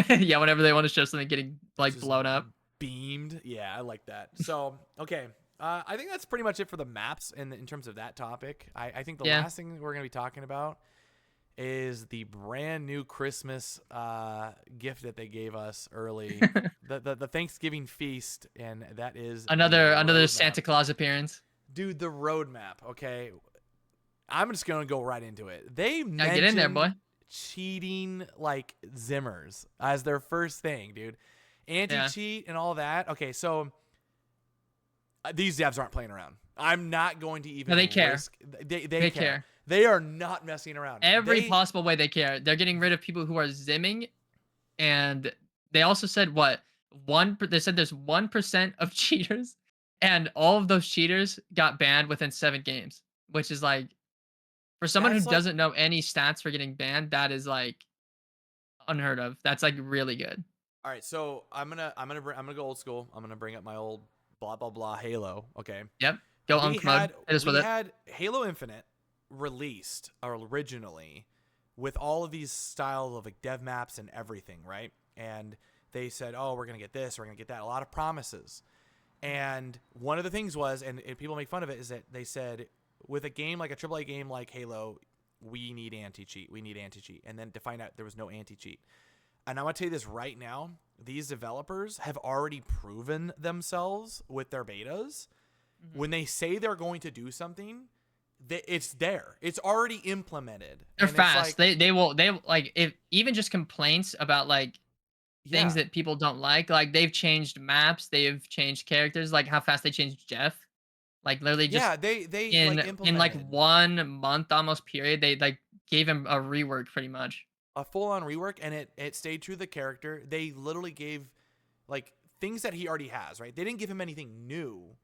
Yeah, whenever they want to show something getting like blown up, beamed. Yeah, I like that. So okay. I think that's pretty much it for the maps in terms of that topic. I think the last thing we're going to be talking about is the brand new Christmas gift that they gave us early, the Thanksgiving feast, and that is another Santa Claus appearance. Dude, the roadmap. Okay, I'm just going to go right into it. They mentioned get in there, boy. Cheating like Zimmers as their first thing, dude. Anti-cheat and all that. Okay, so these devs aren't playing around. I'm not going to even. No, they care. They care. They are not messing around. Every possible way they care. They're getting rid of people who are zimming, and they also said they said there's 1% of cheaters, and all of those cheaters got banned within 7 games, which is like, for someone who doesn't know any stats for getting banned, that is like unheard of. That's like really good. All right, so I'm gonna go old school. I'm gonna bring up my old blah blah blah Halo. Okay. Yep. Go on. We had Halo Infinite released originally with all of these styles of like dev maps and everything, right? And they said, oh, we're gonna get this, we're gonna get that, a lot of promises. And one of the things was, and people make fun of it, is that they said with a game like a AAA game like Halo, we need anti-cheat. We need anti-cheat. And then to find out there was no anti-cheat. And I'm going to tell you this right now. These developers have already proven themselves with their betas. Mm-hmm. When they say they're going to do something, it's there. It's already implemented. They're fast. Like, they will like, if even just complaints about like things that people don't like they've changed maps, they've changed characters, like how fast they changed Jeff. Like literally just they in like 1 month almost period, they like gave him a rework pretty much. A full-on rework, and it stayed true to the character. They literally gave like things that he already has, right? They didn't give him anything new.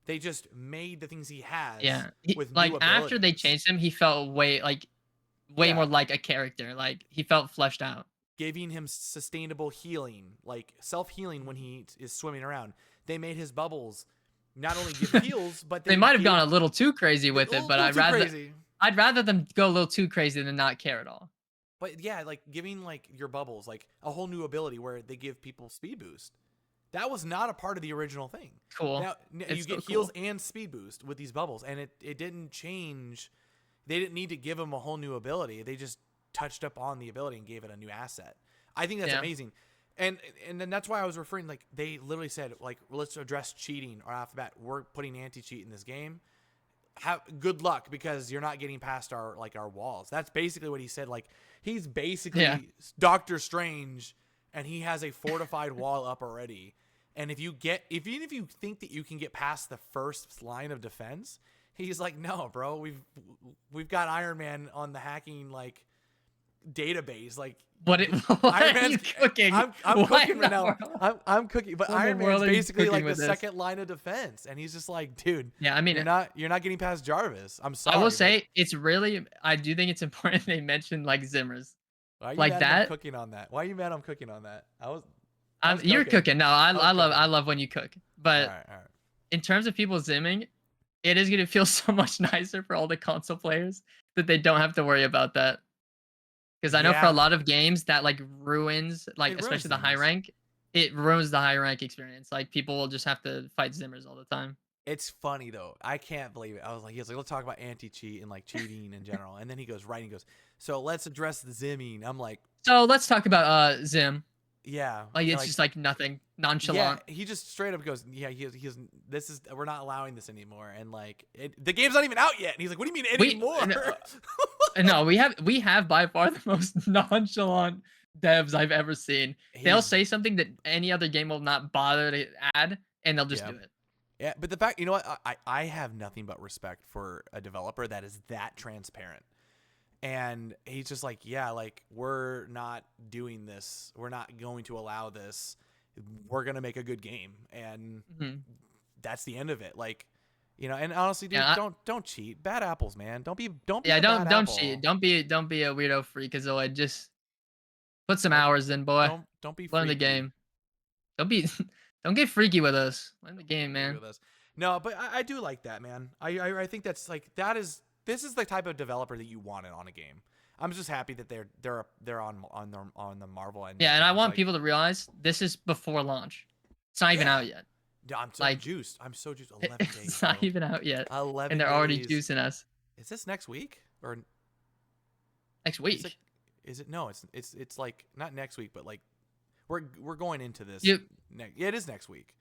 They just made the things he has with like new after they changed him, he felt way more like a character. Like he felt fleshed out. Giving him sustainable healing, like self-healing when he is swimming around. They made his bubbles not only give heals, but they might have gone a little too crazy with it, but I'd rather them go a little too crazy than not care at all. But yeah, like giving like your bubbles like a whole new ability where they give people speed boost. That was not a part of the original thing. Cool. Now you get heals and speed boost with these bubbles, and it didn't change. They didn't need to give them a whole new ability. They just touched up on the ability and gave it a new asset. I think that's amazing. And then that's why I was referring, like they literally said, like, let's address cheating right off the bat. We're putting anti-cheat in this game. Have good luck because you're not getting past our walls. That's basically what he said. Like he's basically Doctor Strange, and he has a fortified wall up already. And even if you think that you can get past the first line of defense, he's like, no, bro, we've got Iron Man on the hacking like database. Like what are you cooking? I'm cooking right now. I'm cooking, but Iron Man's basically like the second line of defense, and he's just like, dude. Yeah, I mean, you're not getting past Jarvis. I'm sorry. I will say I do think it's important they mentioned like Zimmers. Why are you mad I'm cooking on that? Why are you mad I'm cooking on that? You're cooking. No, I love when you cook. But all right. In terms of people zimming, it is gonna feel so much nicer for all the console players that they don't have to worry about that. Because I know for a lot of games that like ruins, like especially the high rank, it ruins the high rank experience. Like people will just have to fight Zimmers all the time. It's funny though. I can't believe it. He was like, let's talk about anti-cheat and like cheating in general. And then he goes, so let's address the zimming. I'm like, so let's talk about Zim. Yeah. Like it's just like nothing, nonchalant. Yeah, he just straight up goes, yeah, we're not allowing this anymore. And like the game's not even out yet. And he's like, what do you mean anymore? No, we have by far the most nonchalant devs I've ever seen. They'll say something that any other game will not bother to add, and they'll just do it. Yeah, but the fact, you know what? I have nothing but respect for a developer that is that transparent. And he's just like, yeah, like we're not doing this. We're not going to allow this. We're going to make a good game. And that's the end of it. Like, you know, and honestly, dude, don't cheat. Bad apples, man. Don't be don't cheat. Don't be a weirdo freak as though I just put some hours in, boy. Don't be learn the game. Don't get freaky with us. Learn the game, man. No, but I do like that, man. I think that's like this is the type of developer that you wanted on a game. I'm just happy that they're on the Marvel end. Yeah, and I want people to realize this is before launch. It's not even out yet. I'm so juiced. I'm so juiced. 11 days. It's not even out yet. 11 and they're days. Already juicing us. Is this next week or next week? Is it? No, it's like not next week, but like we're going into this. Yeah, it is next week.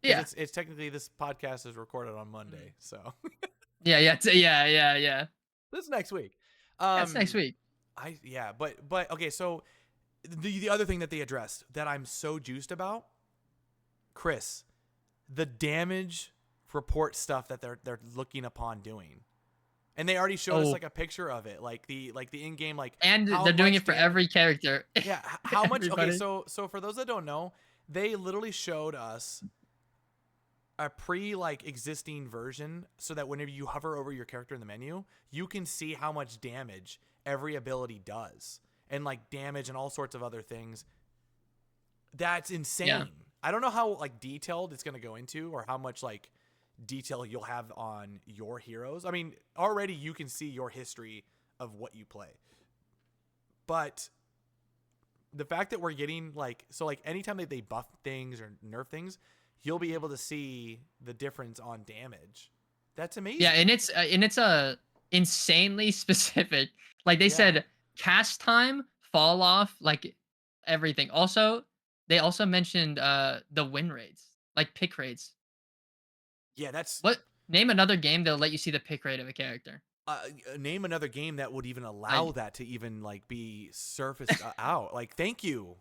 Yeah, it's technically this podcast is recorded on Monday, so. Yeah. This is next week. That's next week. But okay. So the other thing that they addressed that I'm so juiced about, Chris, the damage report stuff that they're looking upon doing, and they already showed us like a picture of it, like the in-game and they're doing it for every character. Yeah, how much? Okay, so for those that don't know, they literally showed us a existing version so that whenever you hover over your character in the menu, you can see how much damage every ability does and like damage and all sorts of other things. That's insane. Yeah. I don't know how detailed it's going to go into or how much detail you'll have on your heroes. I mean, already you can see your history of what you play, but the fact that we're getting anytime that they buff things or nerf things, you'll be able to see the difference on damage. That's amazing. Yeah, and it's insanely specific. Like they Yeah. said, cast time, fall off, like everything. Also, they also mentioned the win rates, like pick rates. Yeah, that's What name another game that'll let you see the pick rate of a character? name another game that would even allow Like that to even like be surfaced out. Like, thank you.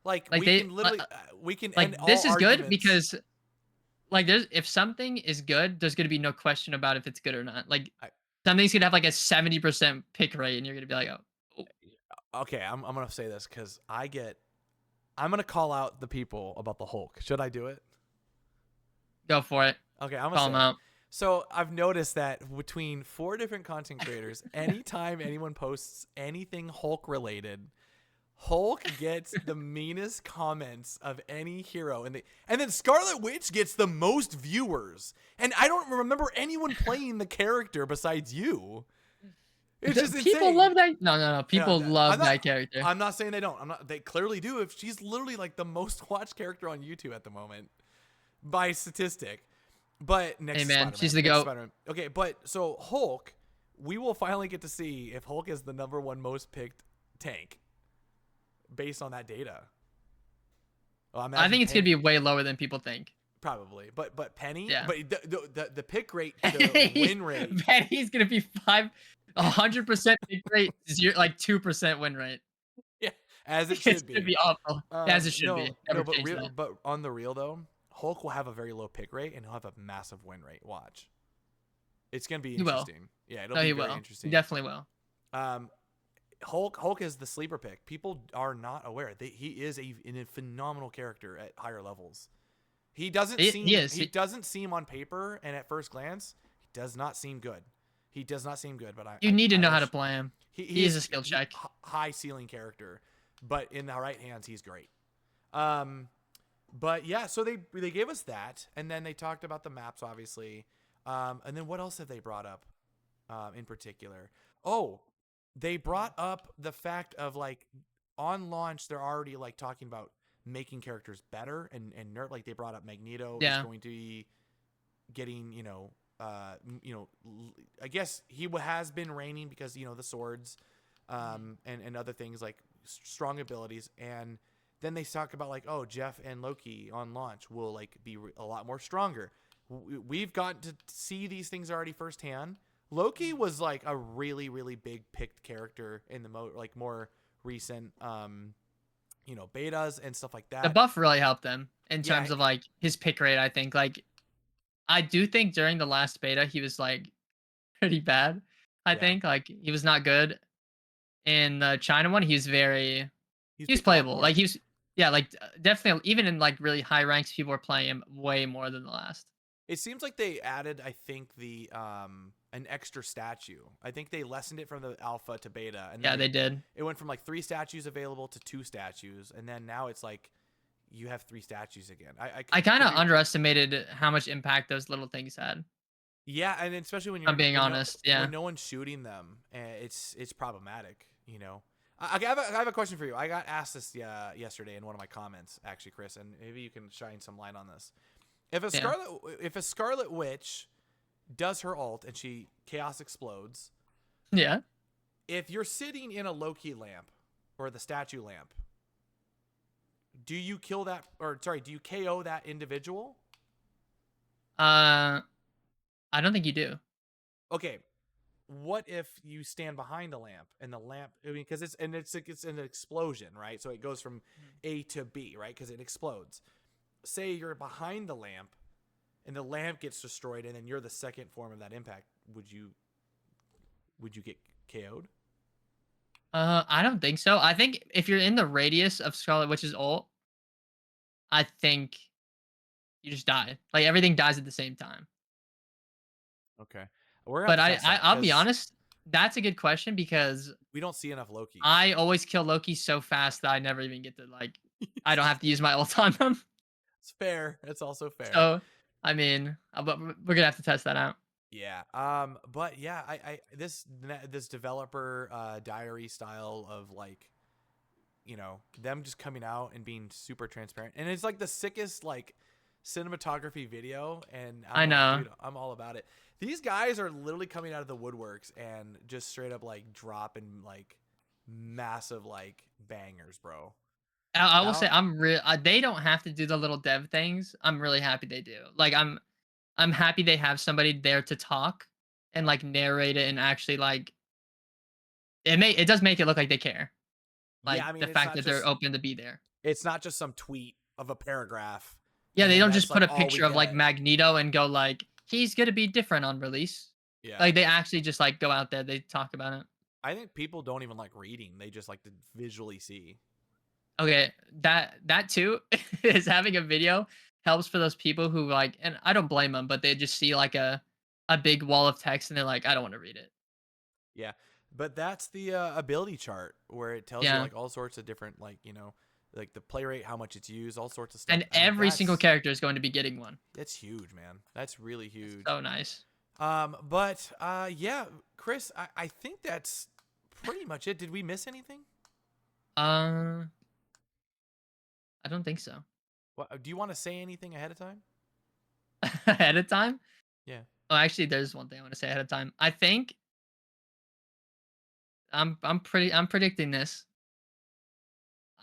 Like like we they can literally we can end like all this is good arguments. because like there's if something is good, there's gonna be no question about if it's good or not. Like I, something's gonna have like a 70% pick rate, and you're gonna be like, oh, okay, I'm gonna say this because I'm gonna call out the people about the Hulk. Should I do it? go for it. Okay, I'm gonna Call say them it. out. So I've noticed that between 4 different content creators, anytime anyone posts anything Hulk related, Hulk gets the meanest comments of any hero, and then Scarlet Witch gets the most viewers. And I don't remember anyone playing the character besides you. It's just People insane. love that. No, no, no. Yeah, People I'm love not. that character. I'm not saying they don't. I'm not. They clearly do. If she's literally like the most watched character on YouTube at the moment by statistic. But next Hey to man, Spider-Man. she's the Next to goat. Spider-Man. Okay, but so Hulk, we will finally get to see if Hulk is the #1 most picked tank based on that data. Well, I I imagine think it's gonna Penny be way lower than people think. probably, but Penny, Yeah. but the pick rate, the win rate. Penny's gonna be 100% pick rate, zero, like 2% win rate. Yeah, as it It's should gonna be. be awful. As it should be. No, Never no, but change that. but on the real though, Hulk will have a very low pick rate and he'll have a massive win rate. Watch, it's gonna be He will. interesting. Yeah, it'll No, be he very will. He interesting. definitely will. Um, Hulk is the sleeper pick. People are not aware. He is a phenomenal character at higher levels. He doesn't He seem is. he doesn't seem on paper and at first glance he does not seem good. He does not seem good, but You need to I know will how to play him. he He is is a skill check. high ceiling character, but in the right hands he's great. But yeah, so they gave us that, and then they talked about the maps, obviously, and then what else have they brought up, in particular? Oh, they brought up the fact of like on launch they're already like talking about making characters better and nerd. Like they brought up Magneto is Yeah. going to be getting I guess he has been reigning because the swords, and other things like strong abilities. And then they talk about like, oh, Jeff and Loki on launch will like be a lot more stronger. We've got to see these things already firsthand. Loki was like a really really big picked character in the more recent betas and stuff like The that. buff really helped him in Yeah, terms of like his pick rate, I think. Like I do think during the last beta he was like pretty bad. I yeah, think like he was not good. In the China one, he's he was picked a lot playable. more. Like he was yeah, like definitely even in like really high ranks, people were playing him way more than the last. It seems like they added, I think, the an extra statue. I think they lessened it from the alpha to beta, and Yeah, then they did. it went from like 3 statues available to 2 statues, and then now it's like you have 3 statues again. I kind could of be, underestimated how much impact those little things had. yeah, and especially I'm being honest. when Yeah. no one's shooting them, it's problematic. I have a question for you. I got asked this yesterday in one of my comments, actually, Chris, and maybe you can shine some light on this. If Yeah. a Scarlet Witch does her ult and she chaos explodes, Yeah. if you're sitting in a Loki lamp or the statue lamp, do you kill that do you KO that individual? I don't think you do. Okay. What if you stand behind the lamp and the lamp, I mean, because it's an explosion, right? So it goes from A to B, right? Because it explodes. Say you're behind the lamp and the lamp gets destroyed and then you're the second form of that impact, would you get KO'd? I don't think so. I think if you're in the radius of Scarlet Witch's ult, I think you just die. Like everything dies at the same time. Okay. We're gonna But have to test that I'll be because honest, that's a good question because we don't see enough Lokis. I always kill Loki so fast that I never even get to like I don't have to use my ult on them. It's fair. It's also fair. So I mean, but we're gonna have to test that out. Yeah. But yeah, this developer diary style of like, them just coming out and being super transparent, and it's like the sickest like cinematography video, and I I'm like, know. dude, I'm all about it. These guys are literally coming out of the woodworks and just straight up like dropping like massive like bangers, bro. I will say Now, I'm real. They don't have to do the little dev things. I'm really happy they do. Like I'm happy they have somebody there to talk and like narrate it and actually like it does make it look like they care. yeah, Like I mean, the fact that they're open to be there. it's not just some tweet of a paragraph, Yeah, and they then don't that's just like put a all we picture of like get. Magneto and go like he's gonna be different on release. Yeah, Like they actually just like go out there, they talk about it. I think people don't even like reading; they just like to visually see. Okay, that too is having a video helps for those people who like, and I don't blame them, but they just see like a big wall of text and they're like, I don't want to read it. Yeah, but that's the ability chart where it tells you Yeah, like all sorts of different like like the play rate, how much it's used, all sorts of stuff. and I mean every single character is going to be getting one. that's huge, man. That's really It's huge. so nice. But yeah, Chris, I think that's pretty much it. Did we miss anything? Uh, I don't think so. What, do you want to say anything ahead of time? Ahead of time. Yeah. Oh, actually, there's one thing I want to say ahead of time. I think I'm predicting this.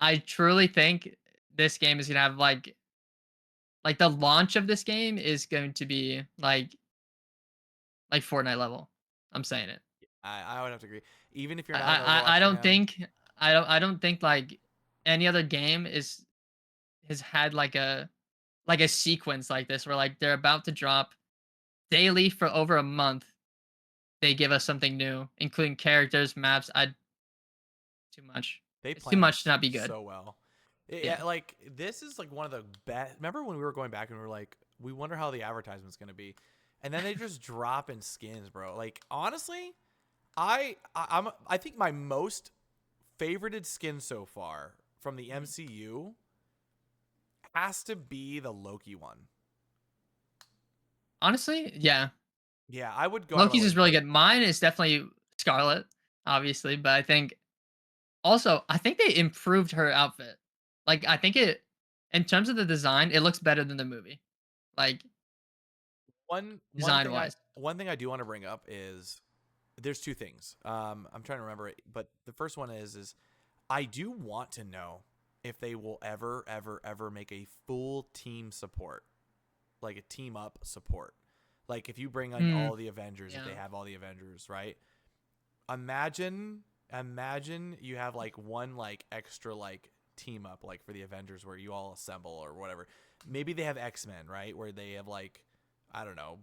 I truly think this game is gonna have like the launch of this game is going to be like Fortnite level. I'm saying it. I would have to agree. Even if you're not an I Overwatch don't fan, think I don't think like any other game is has had like a sequence like this where like they're about to drop daily for over a month. They give us something new, including characters, maps. I too much. they It's too plan much to this not be good. so well. Yeah. Yeah, like this is like one of the best. Remember when we were going back and we were like, we wonder how the advertisement's gonna be, and then they just drop in skins, bro. Like honestly, I think my most favorited skin so far from the Mhm. MCU has to be the Loki one. Honestly, yeah. Yeah, I would go out of my Loki's way is to really put it. good. Mine is definitely Scarlet, obviously, but I think also I think they improved her outfit. Like I think it in terms of the design, it looks better than the movie. Like One design thing I wise. one thing I do want to bring up is there's two things. I'm trying to remember it, but the first one is I do want to know if they will ever make a full team support, like a team up support. Like if you bring in Hmm. all the Avengers, if they Yeah. have all the Avengers, right? Imagine you have like one like extra like team up like for the Avengers where you all assemble or whatever. Maybe they have X-Men, right? Where they have like I don't know,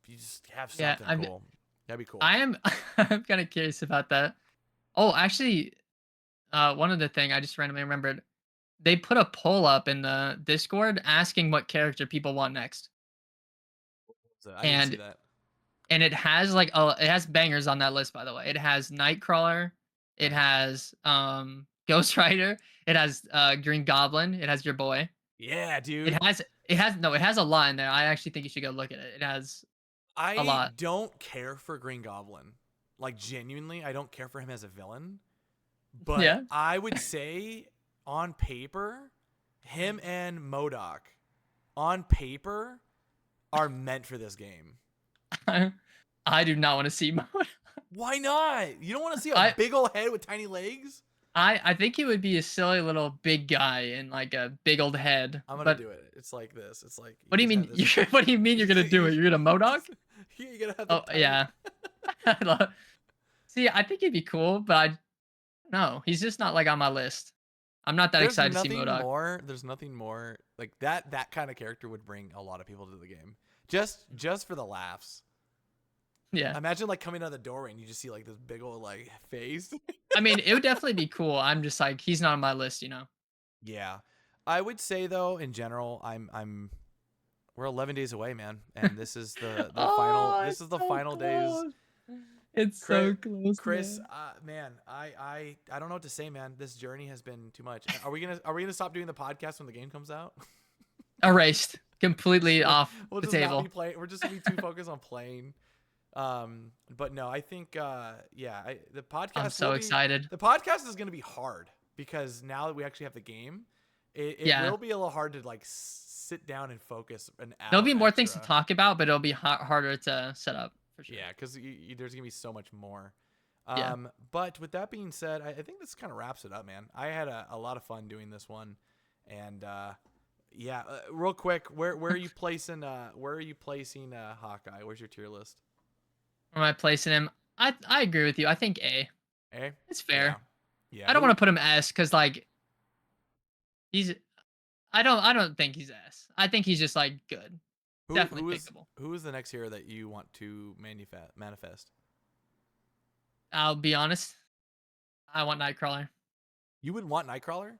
you just have Yeah. something cool. That'd be cool. I am I'm kind of curious about that. Oh, actually, one other thing I just randomly remembered. They put a poll up in the Discord asking what character people want next. So I didn't see And that. it has like it has bangers on that list by the way. It has Nightcrawler, it Nice. has Ghost Rider, it has Green Goblin, it has your boy. Yeah, dude. It has a lot in there. I actually think you should go look at it. It has a I lot. don't care for Green Goblin. Like genuinely, I don't care for him as a villain. But Yeah. I would say on paper, him and Modoc on paper are meant for this game. I do not want to see mode. Why not? You don't want to see a I big old head with tiny legs? I think he would be a silly little big guy in like a big old head. I'm gonna But do it. It's like this. It's like what you do you just have mean? this. What do you mean you're gonna do it? You're gonna Modoc? You're gonna have the Oh tiny. yeah. I love. See, I think he'd be cool, but I no, he's just not like on my list. I'm not that There's excited to see nothing Modoc. more. There's nothing more like that. That kind of character would bring a lot of people to the game, just for the laughs. Yeah. Imagine like coming out of the doorway and you just see like this big old like face. I mean, it would definitely be cool. I'm just like he's not on my list, you know. Yeah, I would say though, in general, we're 11 days away, man, and this is the final. Oh, This it's is the so final days. close. It's Chris, so close, Chris, man. man, I don't know what to say, man. This journey has been too much. Are we gonna stop doing the podcast when the game comes out? Erased. Completely off We'll the just not be table. playing. We're just gonna be too focused on playing. But no, I think yeah, the I'm podcast will so be excited. the podcast is gonna be hard because now that we actually have the game, it Yeah. will be a little hard to like sit down and focus an There'll hour be more things to extra. talk about, but it'll be harder to set up for sure. Yeah, because there's gonna be so much more. Yeah. But with that being said, I think this kind of wraps it up, man. I had a lot of fun doing this one, and yeah, real quick, where are you placing Hawkeye? Where's your tier list? Where am I placing him? I agree with you. I think A. A. It's Yeah, fair. yeah. I don't Who want to put him S because like he's. I don't think he's S. I think he's just like good. who Definitely who is pickable. who is the next hero that you want to manifest? I'll be honest. I want Nightcrawler. You would want Nightcrawler?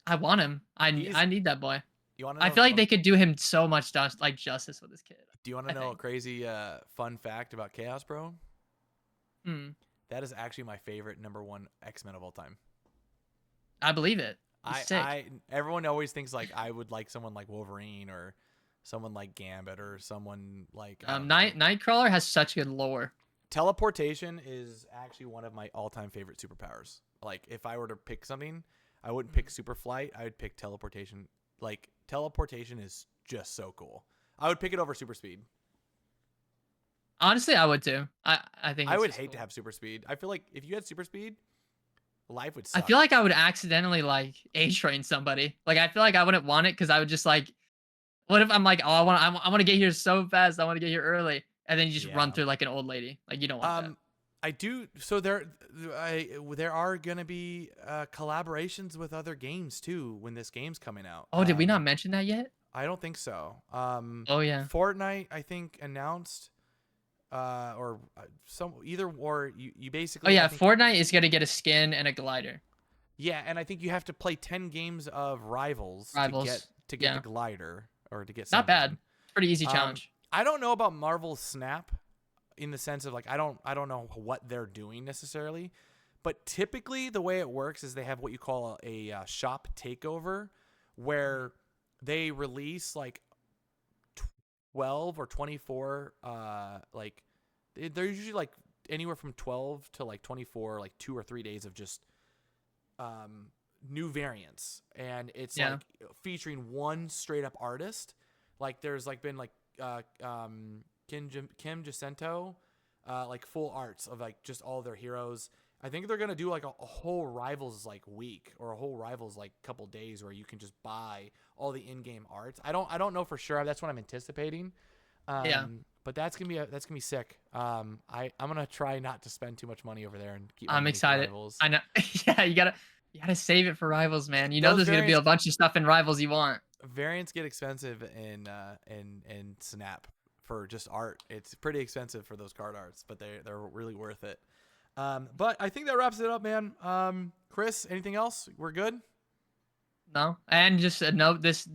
I want him. He's I need that boy. you want to I know feel like they could do him so much justice with this kid. do you want to I know a think. crazy fun fact about Chaos Bro? Hmm. That is actually my favorite #1 X-Men of all time. I believe it. He's sick. Everyone always thinks like I would like someone like Wolverine or someone like Gambit or someone like I don't know. Nightcrawler has such good lore. Teleportation is actually one of my all-time favorite superpowers. Like if I were to pick something, I wouldn't pick super flight. I would pick teleportation. Like teleportation is just so cool. I would pick it over super speed. Honestly, I would too. I think I it's would just hate cool. to have super speed. I feel like if you had super speed, life would I suck. feel like I would accidentally like age train somebody. Like I feel like I wouldn't want it because I would just like, what if I'm like, oh, I want to get here so fast. I want to get here early, and then you just run Yeah. through like an old lady. Like you don't want that. I do. So there are gonna be collaborations with other games too when this game's coming out. Oh, did we not mention that yet? I don't think so. Oh yeah. Fortnite, I think, announced, or some either or you Oh basically. I yeah. think, Fortnite is gonna get a skin and a glider. yeah, and I think you have to play 10 games of Rivals Rivals. to get Yeah. the glider or to get Not bad. something. Pretty easy challenge. I don't know about Marvel's Snap, in the sense of like I don't know what they're doing necessarily, but typically the way it works is they have what you call a shop takeover, where they release like 12 or 24 like they're usually like anywhere from 12 to like 24, like 2 or 3 days of just new variants, and it's like featuring one straight up artist. Like there's like been like Kim Jacinto, like full arts of like just all their heroes. I think they're gonna do like a whole Rivals like week or a whole Rivals like couple days where you can just buy all the in-game arts. I don't know for sure. That's what I'm anticipating. But that's gonna be sick. I'm gonna try not to spend too much money over there and keep my I'm money for excited. Rivals. I know. Yeah, you gotta save it for Rivals, man. You know Those there's gonna be a variants bunch of stuff in Rivals you want. variants get expensive in Snap for just art. It's pretty expensive for those card arts, but they're really worth it. But I think that wraps it up, man. Chris, anything else? We're good. No, and just a note: this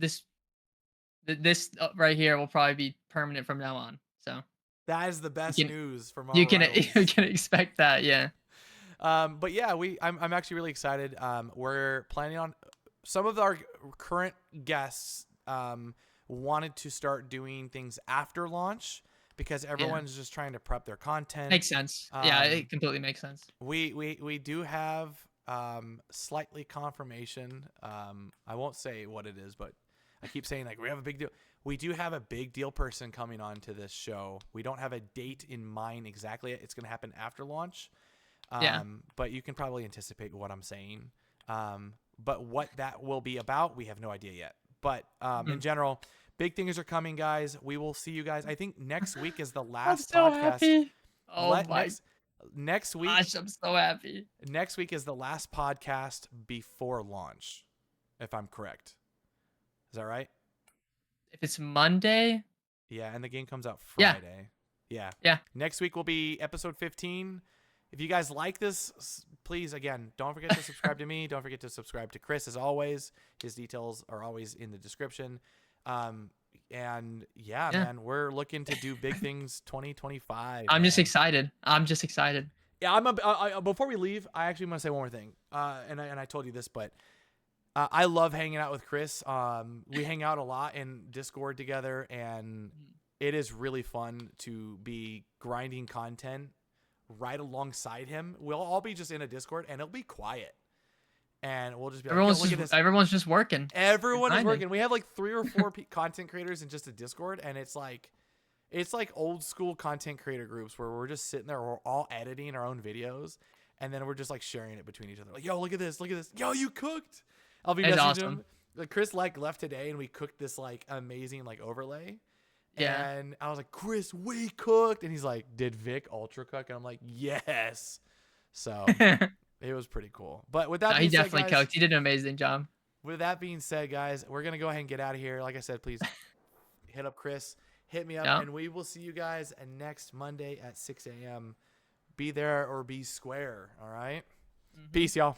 right here will probably be permanent from now on. So That is the best you can news for you Marvel can Rivals. you can expect that. Yeah. But yeah, I'm actually really excited. We're planning on some of our current guests wanted to start doing things after launch because everyone's just trying to prep their content. Makes sense. Yeah, it completely makes sense. We do have slightly confirmation. I won't say what it is, but I keep saying like we have a big deal. We do have a big deal person coming on to this show. We don't have a date in mind exactly. It's going to happen after launch. But you can probably anticipate what I'm saying. But what that will be about, we have no idea yet. But in general, big things are coming, guys. We will see you guys. I think next week is the last I'm so podcast. happy. Oh my next week. gosh, I'm so happy. Next week is the last podcast before launch, if I'm correct. Is that right? If it's Monday. Yeah, and the game comes out Friday. Yeah. Yeah. Next week will be episode 15. If you guys like this, please, again, don't forget to subscribe to me. Don't forget to subscribe to Chris, as always. His details are always in the description. And yeah, man, we're looking to do big things 2025. I'm just excited. Yeah, before we leave, I actually want to say one more thing. And I told you this, but I love hanging out with Chris. We hang out a lot in Discord together, and it is really fun to be grinding content right alongside him. We'll all be just in a Discord, and it'll be quiet. and we'll just be like, yo, look at this. Everyone's just working. Everyone is working. We have like 3 or 4 content creators in just a Discord, and it's like old school content creator groups where we're just sitting there, we're all editing our own videos, and then we're just like sharing it between each other. Like, yo, look at this, yo, you cooked. I'll be messaging him. Like Chris like left today, and we cooked this like amazing like overlay. Yeah. And I was like, Chris, we cooked, and he's like, did Vic ultra cook? And I'm like, yes. So it was pretty cool. But with that, he definitely cooked. He did an amazing job. With that being said, guys, we're gonna go ahead and get out of here. Like I said, please hit up Chris, hit me up, and we will see you guys next Monday at 6 a.m. Be there or be square. All right. Peace, y'all.